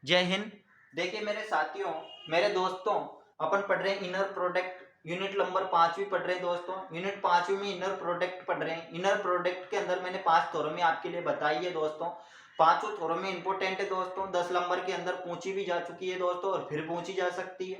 जय हिंद। देखिए मेरे साथियों, मेरे दोस्तों, अपन पढ़ रहे हैं इनर प्रोडक्ट। यूनिट नंबर 5वीं पढ़ रहे हैं दोस्तों। यूनिट 5वीं में इनर प्रोडक्ट पढ़ रहे हैं। इनर प्रोडक्ट के अंदर मैंने 5 थ्योरम आपके लिए बताई है दोस्तों। पांचों थ्योरम में इंपॉर्टेंट है दोस्तों। 10 नंबर के अंदर पूछी भी जा चुकी है दोस्तों और फिर पूछी जा सकती है।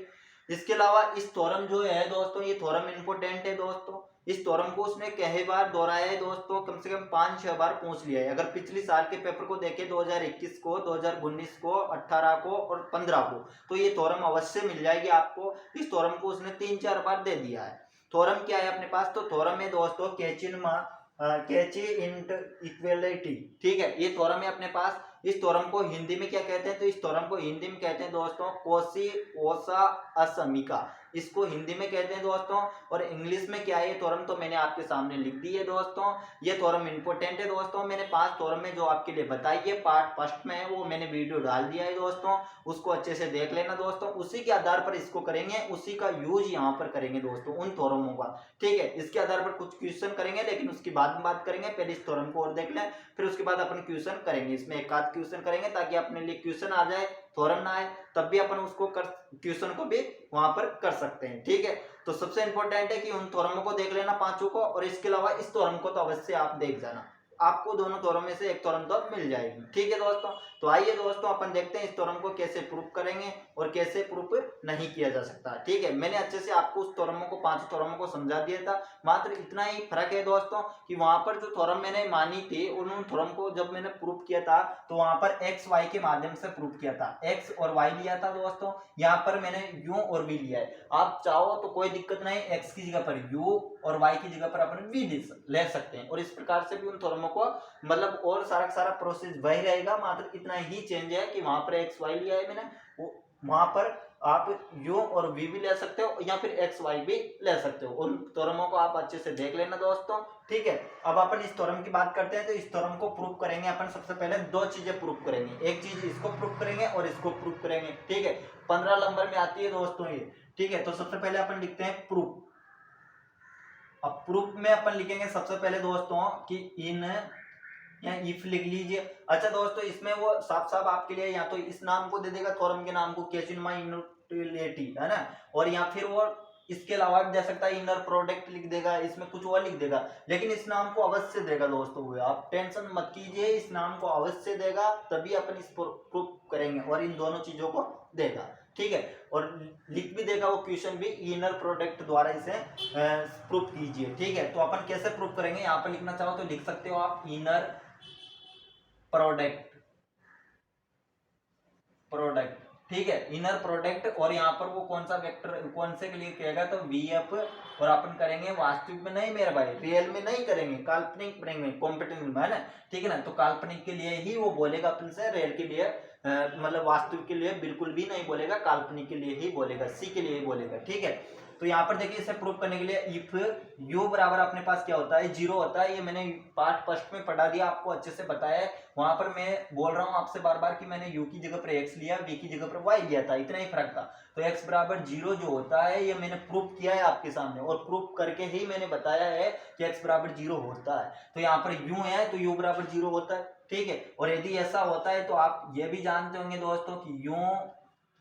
इसके अलावा इस थ्योरम जो है दोस्तों, ये थ्योरम इंपॉर्टेंट है दोस्तों। इस थ्योरम को उसने कई बार दोहराया है दोस्तों, कम से कम 5-6 बार पूछ लिया है। अगर पिछले साल के पेपर को देखें, 2021 को, 2019 को, 18 को और 15 को, तो ये थ्योरम अवश्य मिल जाएगी आपको। इस थ्योरम को उसने 3-4 बार दे दिया है। थ्योरम क्या है अपने पास? तो थ्योरम है दोस्तों कैची इंट इक्वेलिटी। ठीक है, ये थ्योरम है अपने पास। इस थ्योरम को हिंदी में क्या कहते हैं? तो इस थ्योरम को हिंदी में कहते हैं दोस्तों कोशी ओसा असमीका। इसको हिंदी में कहते हैं दोस्तों। और इंग्लिश में क्या है ये थ्योरम, तो मैंने आपके सामने लिख दी है दोस्तों। ये थ्योरम इंपॉर्टेंट है दोस्तों। मैंने 5 थ्योरम में जो आपके लिए बताई है, पार्ट फर्स्ट में है, वो मैंने वीडियो डाल दिया है दोस्तों। उसको अच्छे से देख लेना दोस्तों। उसी के आधार पर इसको करेंगे, उसी का यूज यहाँ पर करेंगे दोस्तों, उन थ्योरमों का। ठीक है, इसके आधार पर कुछ क्वेश्चन करेंगे, लेकिन उसकी बाद में बात करेंगे। पहले इस थ्योरम को और देख लें, फिर उसके बाद अपन क्वेश्चन करेंगे। इसमें एक आध क्वेश्चन करेंगे ताकि अपने लिए क्वेश्चन आ जाए, थ्योरम ना आए, तब भी अपन उसको कर क्वेश्चन को भी वहां पर कर सकते हैं। ठीक है, तो सबसे इंपॉर्टेंट है कि उन थ्योरमों को देख लेना पांचों को, और इसके अलावा इस थ्योरम को तो अवश्य आप देख जाना। आपको दोनों थ्योरम में से एक थ्योरम तो मिल जाएगी। ठीक है दोस्तों, तो आइए दोस्तों अपन देखते हैं इस थ्योरम को कैसे प्रूफ करेंगे और कैसे प्रूफ नहीं किया जा सकता। ठीक है, मैंने अच्छे से आपको उस थ्योरमों को, 5 थ्योरमों को समझा दिया था। मात्र इतना ही फर्क है दोस्तों कि वहां पर जो थ्योरम मैंने मानी थी, उन थ्योरम को जब मैंने प्रूफ किया था, तो वहां पर एक्स वाई के माध्यम से प्रूफ किया था। एक्स और वाई लिया था दोस्तों, यहाँ पर मैंने यू और वी लिया है। आप चाहो तो कोई दिक्कत नहीं, एक्स की जगह पर यू और वाई की जगह पर अपन वी ले सकते हैं। और इस प्रकार से भी उन थ्योरमों को, मतलब और सारा प्रोसेस वही रहेगा, मात्र इतना ही चेंज है कि वहां पर एक्स वाई लिया है मैंने, वहां पर आप यू और वी भी ले सकते हो, या फिर एक्स वाई भी ले सकते हो। उन थ्योरमों को आप अच्छे से देख लेना दोस्तों। ठीक है, अब अपन इस थ्योरम की बात करते हैं। तो इस थ्योरम को प्रूफ करेंगे अपन। सबसे पहले 2 चीजें प्रूफ करेंगे, एक चीज इसको प्रूफ करेंगे और इसको प्रूफ करेंगे। ठीक है, 15 नंबर में आती है दोस्तों ये। ठीक है, तो सबसे पहले अपन लिखते हैं प्रूफ। अब प्रूफ में अपन लिखेंगे सबसे पहले दोस्तों कि इन, या इफ लिख लीजिए। अच्छा दोस्तों, इसमें वो साफ साफ आपके लिए या तो इस नाम को दे देगा, थ्योरम के नाम को, कैचिनमा इनयूटिलिटी, है ना, और या फिर वो इसके अलावा भी दे सकता है, इनर प्रोडक्ट लिख देगा, इसमें कुछ और लिख देगा, लेकिन इस नाम को अवश्य देगा दोस्तों। हुए आप टेंशन मत कीजिए, इस नाम को अवश्य देगा, तभी अपन इस प्रूफ करेंगे, और इन दोनों चीजों को देगा। ठीक है, और लिख भी देगा वो क्वेश्चन भी, इनर प्रोडक्ट द्वारा इसे प्रूफ कीजिए। ठीक है, तो अपन कैसे प्रूफ करेंगे, यहाँ पर लिखना चाहो तो लिख सकते हो आप, इनर प्रोडक्ट। ठीक है, इनर प्रोडक्ट, और यहाँ पर वो कौन सा वेक्टर, कौन से के लिए कहेगा, तो वी एफ, और अपन करेंगे वास्तविक में नहीं मेरे भाई, रियल में नहीं करेंगे, काल्पनिक करेंगे, कॉम्पिटेंट में, है ना। ठीक है ना, तो काल्पनिक के लिए ही वो बोलेगा अपन से, रियल के लिए मतलब वास्तविक के लिए बिल्कुल भी नहीं बोलेगा, काल्पनिक के लिए ही बोलेगा, सी के लिए ही बोलेगा। ठीक है, तो यहाँ पर देखिए, इसे प्रूव करने के लिए इफ यू बराबर अपने पास क्या होता है, 0 होता है। ये मैंने पार्ट फर्स्ट में पढ़ा दिया, आपको अच्छे से बताया है। वहां पर मैं बोल रहा हूँ आपसे बार बार कि मैंने u की जगह पर x लिया, v की जगह पर y लिया था, इतना ही फर्क था। तो x बराबर 0 जो होता है, ये मैंने प्रूफ किया है आपके सामने, और प्रूफ करके ही मैंने बताया है कि x बराबर 0 होता है। तो यहाँ पर u है तो u बराबर 0 होता है। ठीक है, और यदि ऐसा होता है तो आप ये भी जानते होंगे दोस्तों कि u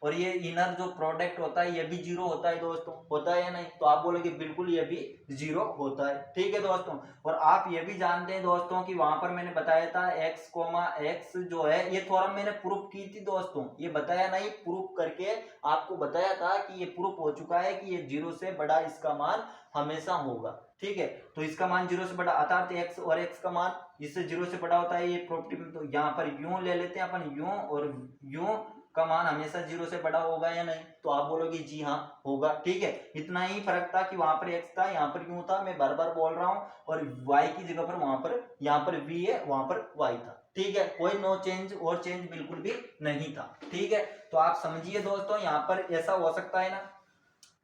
और ये इनर जो प्रोडक्ट होता है, ये भी 0 होता है दोस्तों, होता है या नहीं? तो आप बोलोगे बिल्कुल ये भी 0 होता है। ठीक है दोस्तों, और आप ये भी जानते हैं दोस्तों कि वहां पर मैंने बताया था x, जो है ये थ्योरम मैंने प्रूफ की थी दोस्तों, ये बताया नहीं, प्रूफ करके आपको बताया था कि ये प्रूफ हो चुका है कि ये 0 से बड़ा इसका मान हमेशा होगा। ठीक है, तो इसका मान 0 से बड़ा, अर्थात x और x का मान इससे 0 से बड़ा होता है, ये प्रॉपर्टी में। तो यहाँ पर यूं ले लेते हैं अपन, यूं, और यूं का मान हमेशा 0 से बड़ा होगा या नहीं? तो आप बोलोगे जी हाँ होगा। ठीक है, इतना ही फर्क था कि वहां पर x था, यहाँ पर यूं था, मैं बार बार बोल रहा हूँ, और y की जगह पर वहां पर, यहाँ पर v है, वहां पर y था। ठीक है, कोई नो चेंज और चेंज बिल्कुल भी नहीं था। ठीक है, तो आप समझिए दोस्तों, यहाँ पर ऐसा हो सकता है ना,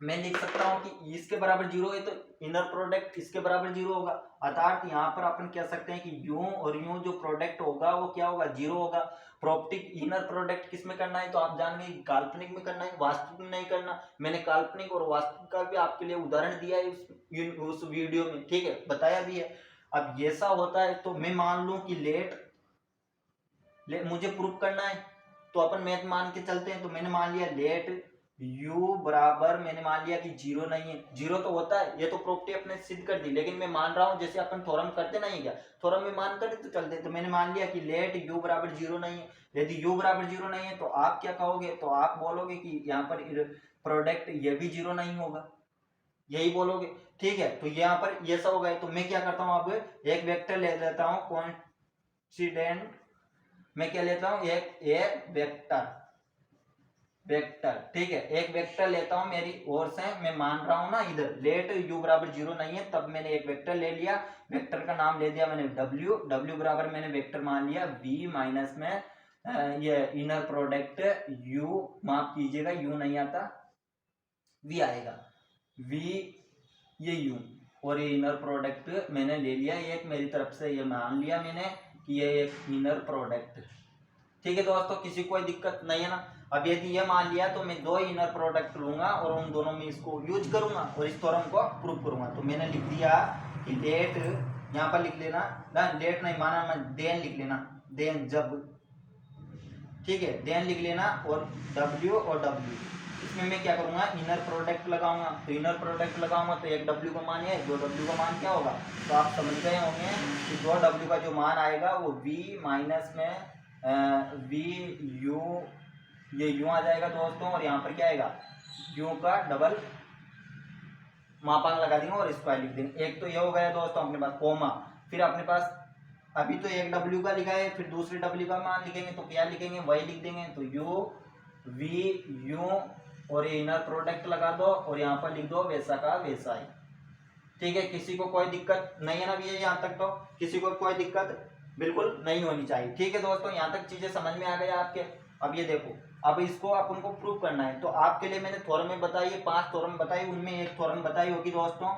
मैं लिख सकता हूं कि इसके बराबर 0 है तो इनर प्रोडक्ट इसके बराबर 0 होगा, अर्थात यहाँ पर अपन कह सकते हैं कि यूं और यूं जो प्रोडक्ट होगा वो क्या होगा, 0 होगा। प्रॉपर्टी इनर प्रोडक्ट किस में करना है, तो आप जान गए काल्पनिक में करना है, वास्तविक में नहीं करना। मैंने काल्पनिक और वास्तविक का भी आपके लिए उदाहरण दिया है उस वीडियो में। ठीक है, बताया भी है। अब ऐसा होता है तो मैं मान लूं कि लेट मुझे प्रूफ करना है, तो अपन मैथ मान के चलते हैं। तो मैंने मान लिया लेट u बराबर, मैंने मान लिया कि जीरो नहीं है, जीरो तो होता है, ये तो प्रॉपर्टी अपने सिद्ध कर दी, लेकिन मैं मान रहा हूं जैसे अपन थ्योरम करते नहीं क्या, थ्योरम में मान कर तो चलते। तो मैंने मान लिया कि लेट u बराबर जीरो नहीं है। यदि u बराबर जीरो नहीं है तो आप क्या कहोगे, तो आप बोलोगे कि यहाँ पर प्रोडक्ट ये भी जीरो नहीं होगा, यही बोलोगे, ठीक है। तो यहाँ पर ये सब हो गए। तो मैं क्या करता हूँ, अब एक वेक्टर ले लेता हूँ कोइंसिडेंट, मैं क्या लेता हूँ, एक वेक्टर, ठीक है, एक वेक्टर लेता हूं मेरी ओर से, मैं मान रहा हूं ना इधर लेट u बराबर जीरो नहीं है, तब मैंने एक वेक्टर ले लिया, वेक्टर का नाम ले दिया मैंने w बराबर मैंने वेक्टर मान लिया v माइनस में ये इनर प्रोडक्ट u, माफ कीजिएगा u नहीं आता, v आएगा, v ये u और ये इनर प्रोडक्ट मैंने ले लिया एक, मेरी तरफ से ये मान लिया मैंने कि ये एक इनर प्रोडक्ट, ठीक है दोस्तों, किसी कोई दिक्कत नहीं है ना। अब यदि ये मान लिया तो मैं दो इनर प्रोडक्ट लूंगा और उन दोनों में इसको यूज करूंगा और इस थ्योरम को प्रूव करूंगा। तो मैंने लिख दिया कि लेट, यहाँ पर लिख लेना ना, लेट नहीं माना मैं, देन लिख लेना, देन जब, ठीक है, देन लिख लेना, और w और w, इसमें मैं क्या करूंगा, इनर प्रोडक्ट लगाऊंगा। तो इनर प्रोडक्ट लगाऊंगा तो एक w का मान है, दो w का मान क्या होगा, तो आप समझ गए होंगे कि दो w का जो मान आएगा वो v माइनस में v u, ये u आ जाएगा दोस्तों, और यहाँ पर क्या आएगा, u का डबल मापांक लगा देंगे और स्क्वायर लिख देंगे। एक तो ये हो गया दोस्तों अपने पास, कोमा, फिर अपने पास अभी तो एक w का लिखा है, फिर दूसरे w का मान लिखेंगे तो क्या लिखेंगे, वही लिख देंगे। तो u v u और ये इनर प्रोडक्ट लगा दो और यहाँ पर लिख दो वैसा का वैसा ही, ठीक है। किसी को कोई दिक्कत नहीं है ना भैया, यहाँ तक तो किसी को कोई दिक्कत बिल्कुल नहीं होनी चाहिए, ठीक है दोस्तों, यहाँ तक चीजें समझ में आ गई आपके। अब ये देखो, अब इसको अपन को प्रूव करना है, तो आपके लिए मैंने थ्योरम में बताई, 5 थ्योरम बताई, उनमें एक थ्योरम बताई होगी दोस्तों।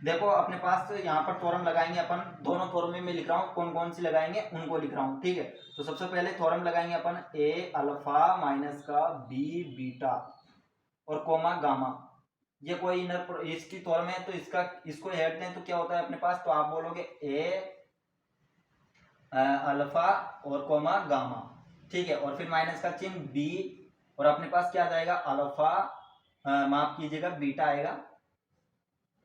देखो अपने पास यहाँ पर थ्योरम लगाएंगे अपन, दोनों थ्योरम में लिख रहा हूँ, कौन कौन सी लगाएंगे उनको लिख रहा हूँ, ठीक है। तो सबसे पहले थ्योरम लगाएंगे अपन a अल्फा माइनस का b बीटा और कोमा गामा, ये कोई इनर इसकी थ्योरम है, तो इसको हट दें तो क्या होता है अपने पास, तो आप बोलोगे a अल्फा और कोमा गामा, ठीक है, और फिर माइनस का चिन्ह b, और अपने पास क्या आ जाएगा, अल्फा माफ कीजिएगा बीटा आएगा,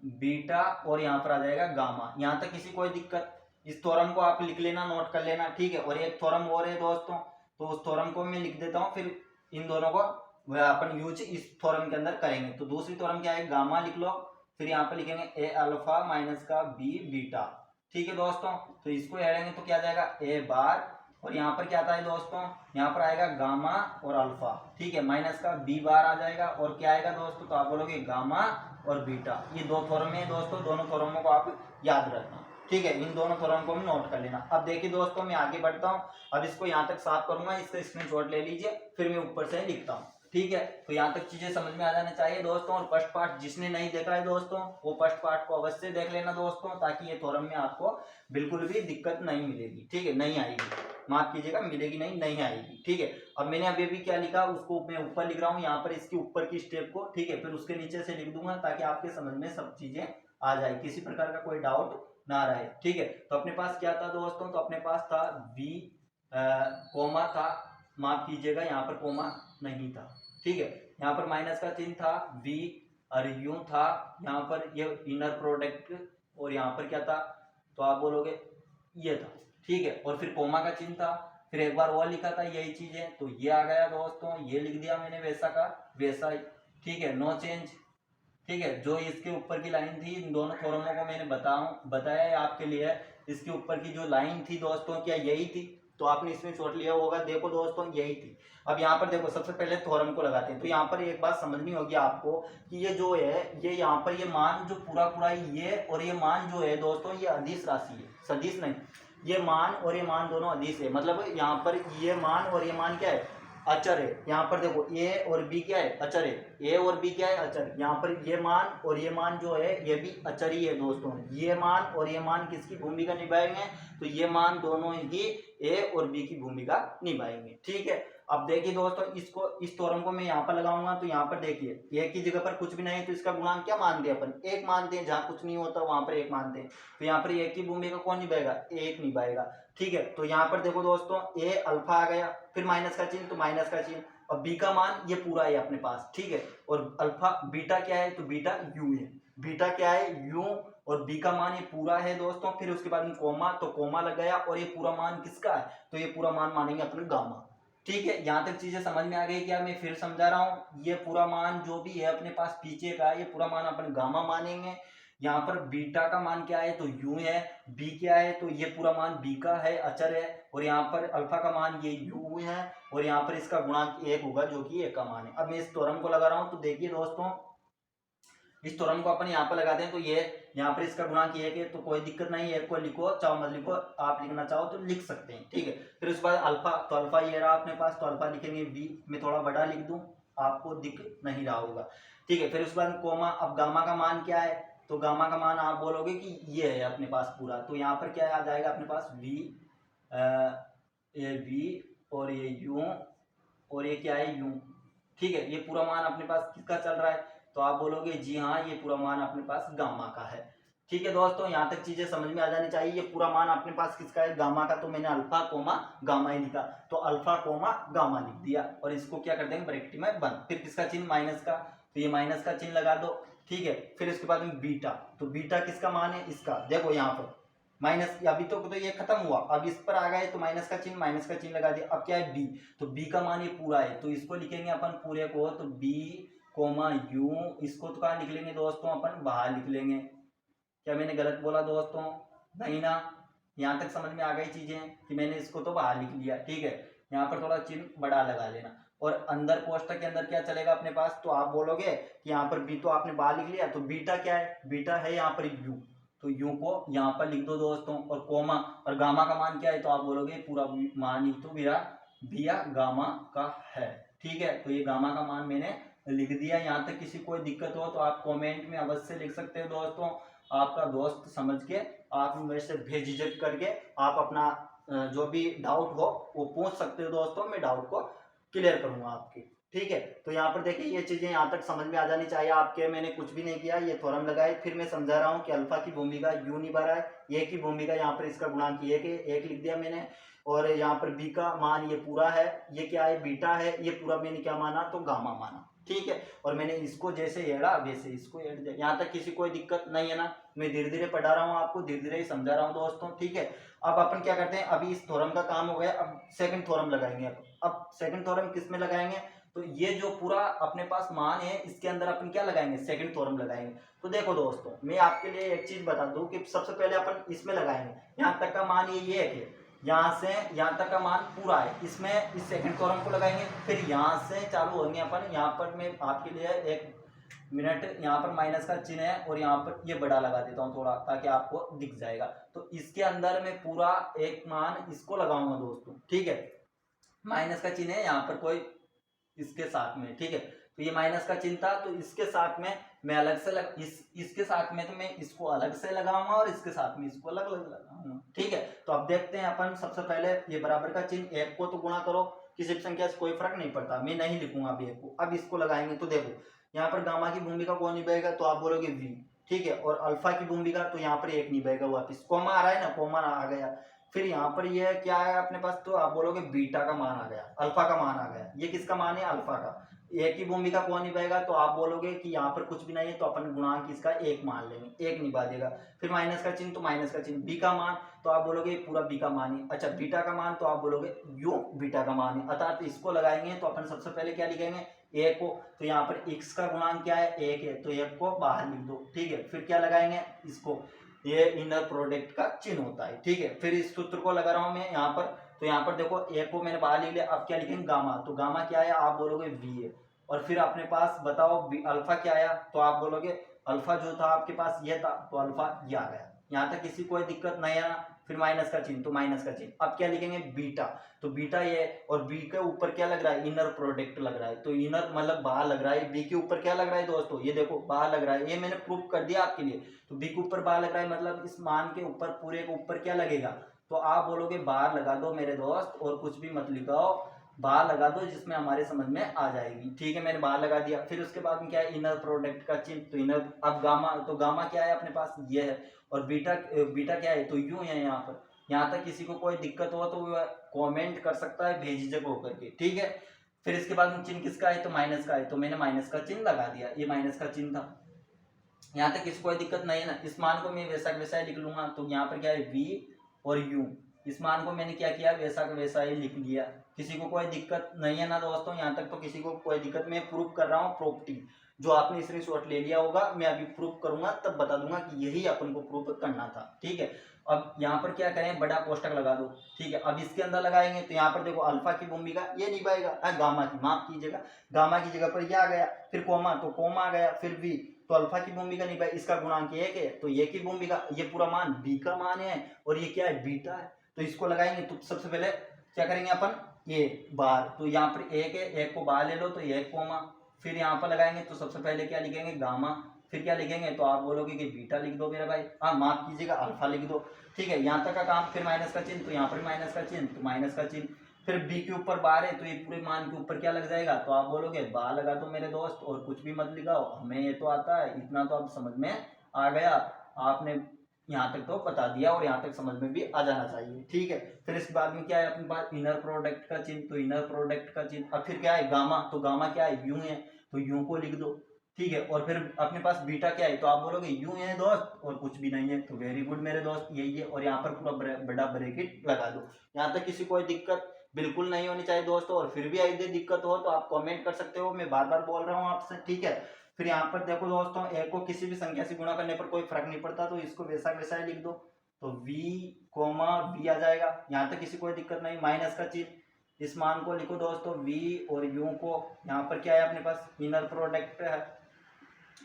बीटा, और यहाँ पर आ जाएगा गामा। यहाँ तक किसी कोई दिक्कत, इस थ्योरम को आप लिख लेना, नोट कर लेना, ठीक है। और एक थ्योरम और है दोस्तों, तो उस थ्योरम को मैं लिख देता हूँ, फिर इन दोनों को अपन यूज इस थ्योरम के अंदर करेंगे। तो दूसरी थ्योरम क्या है, गामा लिख लो, फिर यहाँ पर लिखेंगे ए अल्फा माइनस का बी बीटा, ठीक है दोस्तों। तो इसको ऐडेंगे तो क्या आ जाएगा, ए बार, और यहाँ पर क्या आता है दोस्तों, यहाँ पर आएगा गामा और अल्फा, ठीक है, माइनस का बी बार आ जाएगा, और क्या आएगा दोस्तों, तो आप बोलोगे गामा और बीटा। ये दो थ्योरम है दोस्तों, दोनों थ्योरमों को आप याद रखना, ठीक है, इन दोनों थ्योरम को नोट कर लेना। अब देखिए दोस्तों, मैं आगे बढ़ता हूँ, अब इसको यहाँ तक साफ करूंगा, इसका स्क्रीनशॉट ले लीजिए, फिर मैं ऊपर से लिखता हूँ, ठीक है। तो यहाँ तक चीजें समझ में आ जाना चाहिए दोस्तों। और फर्स्ट पार्ट जिसने नहीं देखा है दोस्तों, वो फर्स्ट पार्ट को अवश्य देख लेना दोस्तों, ताकि ये थ्योरम में आपको बिल्कुल भी दिक्कत नहीं मिलेगी, ठीक है, नहीं आएगी, माफ कीजिएगा, मिलेगी नहीं आएगी, ठीक है। अब मैंने अभी भी क्या लिखा, उसको मैं ऊपर लिख रहा हूँ यहाँ पर, इसके ऊपर की स्टेप को, ठीक है, फिर उसके नीचे से लिख दूंगा, ताकि आपके समझ में सब चीजें आ जाए, किसी प्रकार का कोई डाउट ना रहे, ठीक है। तो अपने पास क्या था दोस्तों, तो अपने पास था v कोमा था, माफ कीजिएगा यहाँ पर कोमा नहीं था, ठीक है, यहाँ पर माइनस का चिन्ह था, v और u था, यहाँ पर ये इनर प्रोडक्ट, और यहाँ पर क्या था, तो आप बोलोगे ये था, ठीक है, और फिर कोमा का चिन्ह था, फिर एक बार और लिखा था यही चीजें, तो ये आ गया दोस्तों, ये लिख दिया मैंने वैसा का वैसा ही, ठीक है, नो चेंज, ठीक है। जो इसके ऊपर की लाइन थी, इन दोनों थ्योरमों को मैंने बताया है आपके लिए, इसके ऊपर की जो लाइन थी दोस्तों, क्या यही थी, तो आपने इसमें छोड़ लिया होगा, देखो दोस्तों यही थी। अब यहाँ पर देखो, सबसे पहले थ्योरम को लगाते हैं। तो यहाँ पर एक बात समझनी होगी आपको कि ये जो है, ये यहाँ पर ये मान जो पूरा ये और ये मान जो है दोस्तों, ये अदिश राशि है, सदिश नहीं, ये मान और ये मान दोनों अदिश है, मतलब यहाँ पर ये मान और ये मान क्या है, अचर है। यहाँ पर देखो ए और बी क्या है, अचर है, ए और बी क्या है, अचर। यहाँ पर ये मान और ये मान जो है, ये भी अचर ही है दोस्तों। ये मान और ये मान किसकी भूमिका निभाएंगे, तो ये मान दोनों ही ए और बी की भूमिका निभाएंगे, ठीक है। अब देखिए दोस्तों, इसको इस थ्योरम को मैं यहाँ पर लगाऊंगा तो यहाँ पर देखिए एक ही जगह पर कुछ भी नहीं है तो इसका गुणांक क्या मानते हैं अपन, एक मानते हैं। जहाँ कुछ नहीं होता वहां पर एक मानते हैं। तो यहाँ पर एक की भूमिका कौन निभाएगा, एक निभाएगा। ठीक है, तो यहाँ पर देखो दोस्तों, ए अल्फा आ गया, फिर माइनस का चिन्ह तो माइनस का चिन्ह, और बी का मान ये पूरा है अपने पास। ठीक है, और अल्फा बीटा क्या है, तो बीटा यू है। बीटा क्या है, यू, और बी का मान ये पूरा है दोस्तों। फिर उसके बाद में कोमा, तो कोमा लग गया, और ये पूरा मान किसका है, तो ये पूरा मान मानेंगे अपने गामा। ठीक है, यहाँ तक चीजें समझ में आ गई क्या, मैं फिर समझा रहा हूँ। ये पूरा मान जो भी है अपने पास पीछे का, ये पूरा मान अपन गामा मानेंगे। यहाँ पर बीटा का मान क्या है, तो यू है। बी क्या है, तो ये पूरा मान बी का है, अचर है। और यहाँ पर अल्फा का मान ये यू है, और यहाँ पर इसका गुणांक एक होगा जो कि एक का मान है। अब मैं इस थ्योरम को लगा रहा हूँ, तो देखिए दोस्तों, इस थ्योरम को अपन यहाँ पर लगाते हैं तो ये यहाँ पर इसका गुणांक एक है, तो कोई दिक्कत नहीं है, एक को लिखो चाहो मत लिखो, आप लिखना चाहो तो लिख सकते हैं। ठीक है, फिर उसके बाद अल्फा, तो अल्फा ये रहा अपने पास, तो अल्फा लिखेंगे बी, मैं थोड़ा बड़ा लिख दूं, आपको दिख नहीं रहा होगा। ठीक है, फिर उसके बाद कोमा, अब गामा का मान क्या है, तो गामा का मान आप बोलोगे कि ये है अपने पास पूरा, तो यहाँ पर क्या आ जाएगा अपने पास वी, ये वी, और ये यू, और ये क्या है यू। ठीक है, ये पूरा मान अपने पास किसका चल रहा है, तो आप बोलोगे जी हाँ, ये पूरा मान अपने पास गामा का है। ठीक है दोस्तों, यहाँ तक चीजें समझ में आ जानी चाहिए। ये पूरा मान अपने पास किसका है, गामा का, तो मैंने अल्फा कोमा गामा ही लिखा, तो अल्फा कोमा गामा लिख दिया, और इसको क्या कर देंगे ब्रैकेट में बंद। फिर किसका चिन्ह, माइनस का, तो ये माइनस का चिन्ह लगा दो। ठीक है, फिर इसके बाद में बीटा, तो बीटा किसका मान है, इसका। देखो यहाँ पर माइनस, अभी तो ये खत्म हुआ, अब इस पर आ गए तो माइनस का चिन्ह, माइनस का चिन्ह लगा दिया। अब क्या है बी, तो बी का मान ये पूरा है, तो इसको लिखेंगे अपन पूरे को, तो बी कोमा यू, इसको तो कहाँ लिख लेंगे दोस्तों, अपन बाहर लिख लेंगे। क्या मैंने गलत बोला दोस्तों, नहीं ना। यहाँ तक समझ में आ गई चीजें कि मैंने इसको तो बाहर लिख लिया। ठीक है, यहाँ पर थोड़ा चिन्ह बड़ा लगा लेना, और अंदर कोष्टक के अंदर क्या चलेगा अपने पास, तो आप बोलोगे कि यहाँ पर बी तो आपने बाहर लिख लिया, तो बीटा क्या है, बीटा है यहाँ पर यू, तो यू को यहाँ पर लिख दो दोस्तों, और कोमा, और गामा का मान क्या है, तो आप बोलोगे पूरा मान ही तो मेरा बिया गामा का है। ठीक है, तो ये गामा का मान मैंने लिख दिया। यहाँ तक किसी कोई दिक्कत हो तो आप कमेंट में अवश्य लिख सकते हो दोस्तों। आपका दोस्त समझ के आप मेरे से बेझिझक करके आप अपना जो भी डाउट हो वो पूछ सकते हो दोस्तों, मैं डाउट को क्लियर करूंगा आपकी। ठीक है, तो यहाँ पर देखिए ये चीजें यहाँ तक समझ में आ जानी चाहिए आपके। मैंने कुछ भी नहीं किया, ये थ्योरम लगाए, फिर मैं समझा रहा हूँ कि अल्फा की भूमिका यू निभा रहा है, ए की भूमिका यहाँ पर इसका गुणांक एक है, एक लिख दिया मैंने, और यहाँ पर बी का मान ये पूरा है, ये क्या है बीटा है, ये पूरा मैंने क्या माना, तो गामा माना। ठीक है, और मैंने इसको जैसे एड़ा वैसे इसको एड़ दिया। यहाँ तक किसी कोई दिक्कत नहीं है ना, मैं धीरे धीरे पढ़ा रहा हूँ आपको, धीरे धीरे ही समझा रहा हूँ दोस्तों। ठीक है, अब अपन क्या करते हैं, अभी इस थ्योरम का काम हो गया, अब सेकंड थ्योरम लगाएंगे। अब सेकंड थ्योरम किस में लगाएंगे, तो ये जो पूरा अपने पास मान है इसके अंदर अपन क्या लगाएंगे, सेकंड थ्योरम लगाएंगे। तो देखो दोस्तों, मैं आपके लिए एक चीज बता दूं कि सबसे पहले अपन इसमें लगाएंगे, यहाँ तक का मान ये है, यहाँ से यहाँ तक का मान पूरा है, इसमें इस सेकंड कॉलम को लगाएंगे। फिर यहाँ से चालू होंगे अपन, यहाँ पर मैं आपके लिए एक मिनट, यहाँ पर माइनस का चिन्ह है और यहाँ पर ये बड़ा लगा देता हूँ थोड़ा, ताकि आपको दिख जाएगा। तो इसके अंदर मैं पूरा एक मान इसको लगाऊंगा दोस्तों। ठीक है, माइनस का चिन्ह है यहाँ पर कोई इसके साथ में। ठीक है, तो ये माइनस का चिन्ह था, तो इसके साथ में मैं अलग से इसके साथ में तो मैं इसको अलग से लगाऊंगा और इसके साथ में इसको अलग अलग लगाऊंगा। ठीक है, तो अब देखते हैं अपन। सबसे पहले ये बराबर का चिन्ह, एक को तो गुणा करो, किसी भी संख्या से कोई फर्क नहीं पड़ता, मैं नहीं लिखूंगा अभी एक को। अब इसको लगाएंगे तो देखो यहाँ पर गामा की भूमिका कौन निभाएगा, तो आप बोलोगे वी। ठीक है, और अल्फा की भूमिका तो यहाँ पर एक निभाएगा, वापिस कोमा आ रहा है ना, कोमा आ गया। फिर यहाँ पर ये क्या है अपने पास, तो आप बोलोगे बीटा का मान आ गया, अल्फा का मान आ गया। ये किसका मान है, अल्फा का। एक की भूमिका कौन निभाएगा, तो आप बोलोगे कि यहाँ पर कुछ भी नहीं है, तो अपन गुणांक इसका एक मान लेंगे, एक निभा देगा। फिर माइनस का चिन्ह, तो माइनस का चिन्ह। बी का मान, तो आप बोलोगे पूरा बी का मान है। अच्छा, बीटा का मान, तो आप बोलोगे यू बीटा का मान है। अर्थात तो इसको लगाएंगे तो अपन सबसे पहले क्या लिखेंगे, एक को, तो यहाँ पर x का गुणांक क्या है, एक है, तो एक को बाहर लिख दो। ठीक है, फिर क्या लगाएंगे इसको, ये इनर प्रोडक्ट का चिन्ह होता है। ठीक है, फिर इस सूत्र को लगा रहा हूं मैं यहाँ पर, तो यहाँ पर देखो एक को मैंने बाहर लिख लिया। अब क्या लिखेंगे गामा, तो गामा क्या है, आप बोलोगे वी है। और फिर अपने पास बताओ अल्फा क्या आया, तो आप बोलोगे अल्फा जो था आपके पास ये था, तो अल्फा ये आ गया। यहाँ तक किसी कोई दिक्कत नहीं है ना। फिर माइनस का चिन्ह, तो माइनस का चिन्ह। अब क्या लिखेंगे बीटा, तो बीटा ये, और बी के ऊपर क्या लग रहा है, इनर प्रोडक्ट लग रहा है, तो इनर मतलब बाहर लग रहा है। बी के ऊपर क्या लग रहा है दोस्तों, ये देखो बाहर लग रहा है, ये मैंने प्रूफ कर दिया आपके लिए। तो बी के ऊपर बाहर लग रहा है, मतलब इस मान के ऊपर पूरे के ऊपर क्या लगेगा, तो आप बोलोगे बाहर लगा दो मेरे दोस्त, और कुछ भी मत लिखाओ, बार लगा दो जिसमें हमारे समझ में आ जाएगी। ठीक है, मैंने बार लगा दिया। फिर उसके बाद में क्या है, इनर प्रोडक्ट का चिन्ह, तो इनर, अब गामा, तो गामा क्या है अपने पास, ये है, और बीटा, बीटा क्या है, तो यूं है यहाँ पर। यहाँ तक किसी को कोई दिक्कत हो तो वो कमेंट कर सकता है बेझिझक होकर के। ठीक है, फिर इसके बाद में चिन्ह किसका है, तो माइनस का है, तो मैंने माइनस का चिन्ह लगा दिया, ये माइनस का चिन्ह था। यहाँ तक किसी कोई दिक्कत नहीं है ना। इस मान को मैं वैसा वैसा ही लिख लूंगा, तो यहाँ पर क्या है, v और u, इस मान को मैंने क्या किया, वैसा का वैसा ही लिख लिया। किसी को कोई दिक्कत नहीं है ना दोस्तों, यहाँ तक तो किसी को कोई दिक्कत, मैं प्रूफ कर रहा हूँ प्रॉपर्टी, जो आपने स्क्रीनशॉट ले लिया होगा, मैं अभी प्रूफ करूंगा तब बता दूंगा कि यही अपन को प्रूफ करना था। ठीक है, अब यहाँ पर क्या करें, बड़ा कोष्टक लगा दो। ठीक है, अब इसके अंदर लगाएंगे तो यहाँ पर देखो अल्फा की भूमिका ये निभाएगा, गामा की, माफ कीजिएगा, गामा की जगह पर ये आ गया, फिर कोमा, तो कोमा आ गया, फिर वी, तो अल्फा की भूमिका निभाए, इसका गुणांक एक है तो ये की भूमिका, ये पूरा मान बी का मान है, और ये क्या है, बीटा है, तो इसको लगाएंगे। तो सबसे पहले क्या करेंगे अपन, ये बार, तो यहाँ पर एक है, एक को बाहर ले लो तो एक कोमा, फिर यहाँ पर लगाएंगे तो सबसे पहले क्या लिखेंगे, गामा, फिर क्या लिखेंगे, तो आप बोलोगे कि बीटा लिख दो मेरा भाई, हाँ माफ कीजिएगा अल्फा लिख दो। ठीक है, यहाँ तक का काम, फिर माइनस का चिन्ह, तो यहाँ पर माइनस का चिन्ह, तो माइनस का चिन्ह, फिर बी के ऊपर बार है तो ये पूरे मान के ऊपर क्या लग जाएगा, तो आप बोलोगे बार लगा दो मेरे दोस्त, और कुछ भी मत लिखाओ, हमें ये तो आता है, इतना तो आप समझ में आ गया, आपने यहाँ तक तो बता दिया और यहाँ तक समझ में भी आ जाना चाहिए। ठीक है, फिर इसके बाद में क्या है अपने पास, इनर प्रोडक्ट का चिन्ह, तो इनर प्रोडक्ट का चिन्ह, अब फिर क्या है, गामा, तो गामा क्या है, यूं है, तो यूं को लिख दो। ठीक है, और फिर अपने पास बीटा क्या है, तो आप बोलोगे यूं है दोस्त और कुछ भी नहीं है, तो वेरी गुड मेरे दोस्त, यही है, और यहाँ पर पूरा बड़ा ब्रैकेट लगा दो। यहाँ तक किसी कोई दिक्कत बिल्कुल नहीं होनी चाहिए दोस्तों, और फिर भी यदि दिक्कत हो तो आप कमेंट कर सकते हो, मैं बार बार बोल रहा हूँ आपसे। ठीक है, फिर यहाँ पर देखो दोस्तों, एक को किसी भी संख्या से गुणा करने पर कोई फर्क नहीं पड़ता, तो इसको वैसा वैसा ही लिख दो, तो v कोमा v आ जाएगा। यहाँ तक किसी कोई दिक्कत नहीं। माइनस का चिन्ह, इस मान को लिखो दोस्तों, v और u को, यहाँ पर क्या है अपने पास, इनर प्रोडक्ट है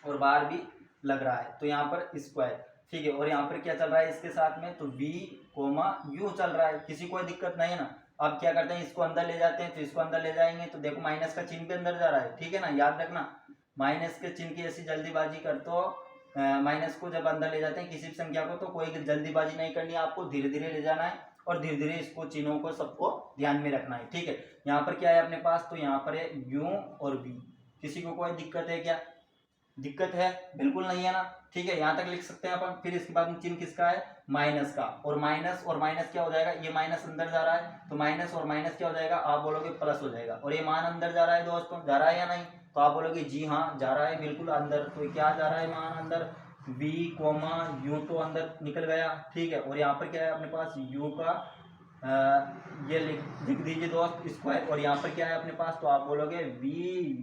और बाहर भी लग रहा है, तो यहाँ पर स्क्वायर। ठीक है, और यहाँ पर क्या चल रहा है इसके साथ में, तो v कोमा u चल रहा है, किसी कोई दिक्कत नहीं है ना। अब क्या करते हैं, इसको अंदर ले जाते हैं, तो इसको अंदर ले जाएंगे तो देखो माइनस का चिन्ह भी अंदर जा रहा है। ठीक है ना, याद रखना, माइनस के चिन्ह की ऐसी जल्दीबाजी कर, तो माइनस को जब अंदर ले जाते हैं किसी भी संख्या को, तो कोई जल्दीबाजी नहीं करनी है, आपको धीरे धीरे ले जाना है और धीरे धीरे इसको चिन्हों को सबको ध्यान में रखना है। ठीक है, यहाँ पर क्या है अपने पास, तो यहाँ पर है u और v, किसी को कोई दिक्कत है क्या, दिक्कत है बिल्कुल नहीं है ना। ठीक है, यहाँ तक लिख सकते हैं अपन। फिर इसके बाद चिन्ह किसका है, माइनस का, और माइनस क्या हो जाएगा, ये माइनस अंदर जा रहा है, तो माइनस और माइनस क्या हो जाएगा, आप बोलोगे प्लस हो जाएगा, और ये मान अंदर जा रहा है दोस्तों, जा रहा है या नहीं, तो आप बोलोगे जी हाँ जा रहा है बिल्कुल अंदर, तो क्या जा रहा है मान अंदर, v कोमा u तो अंदर निकल गया। ठीक है, और यहाँ पर क्या है अपने पास, u का ये लिख दीजिए दोस्त स्क्वायर, और यहाँ पर क्या है अपने पास, तो आप बोलोगे v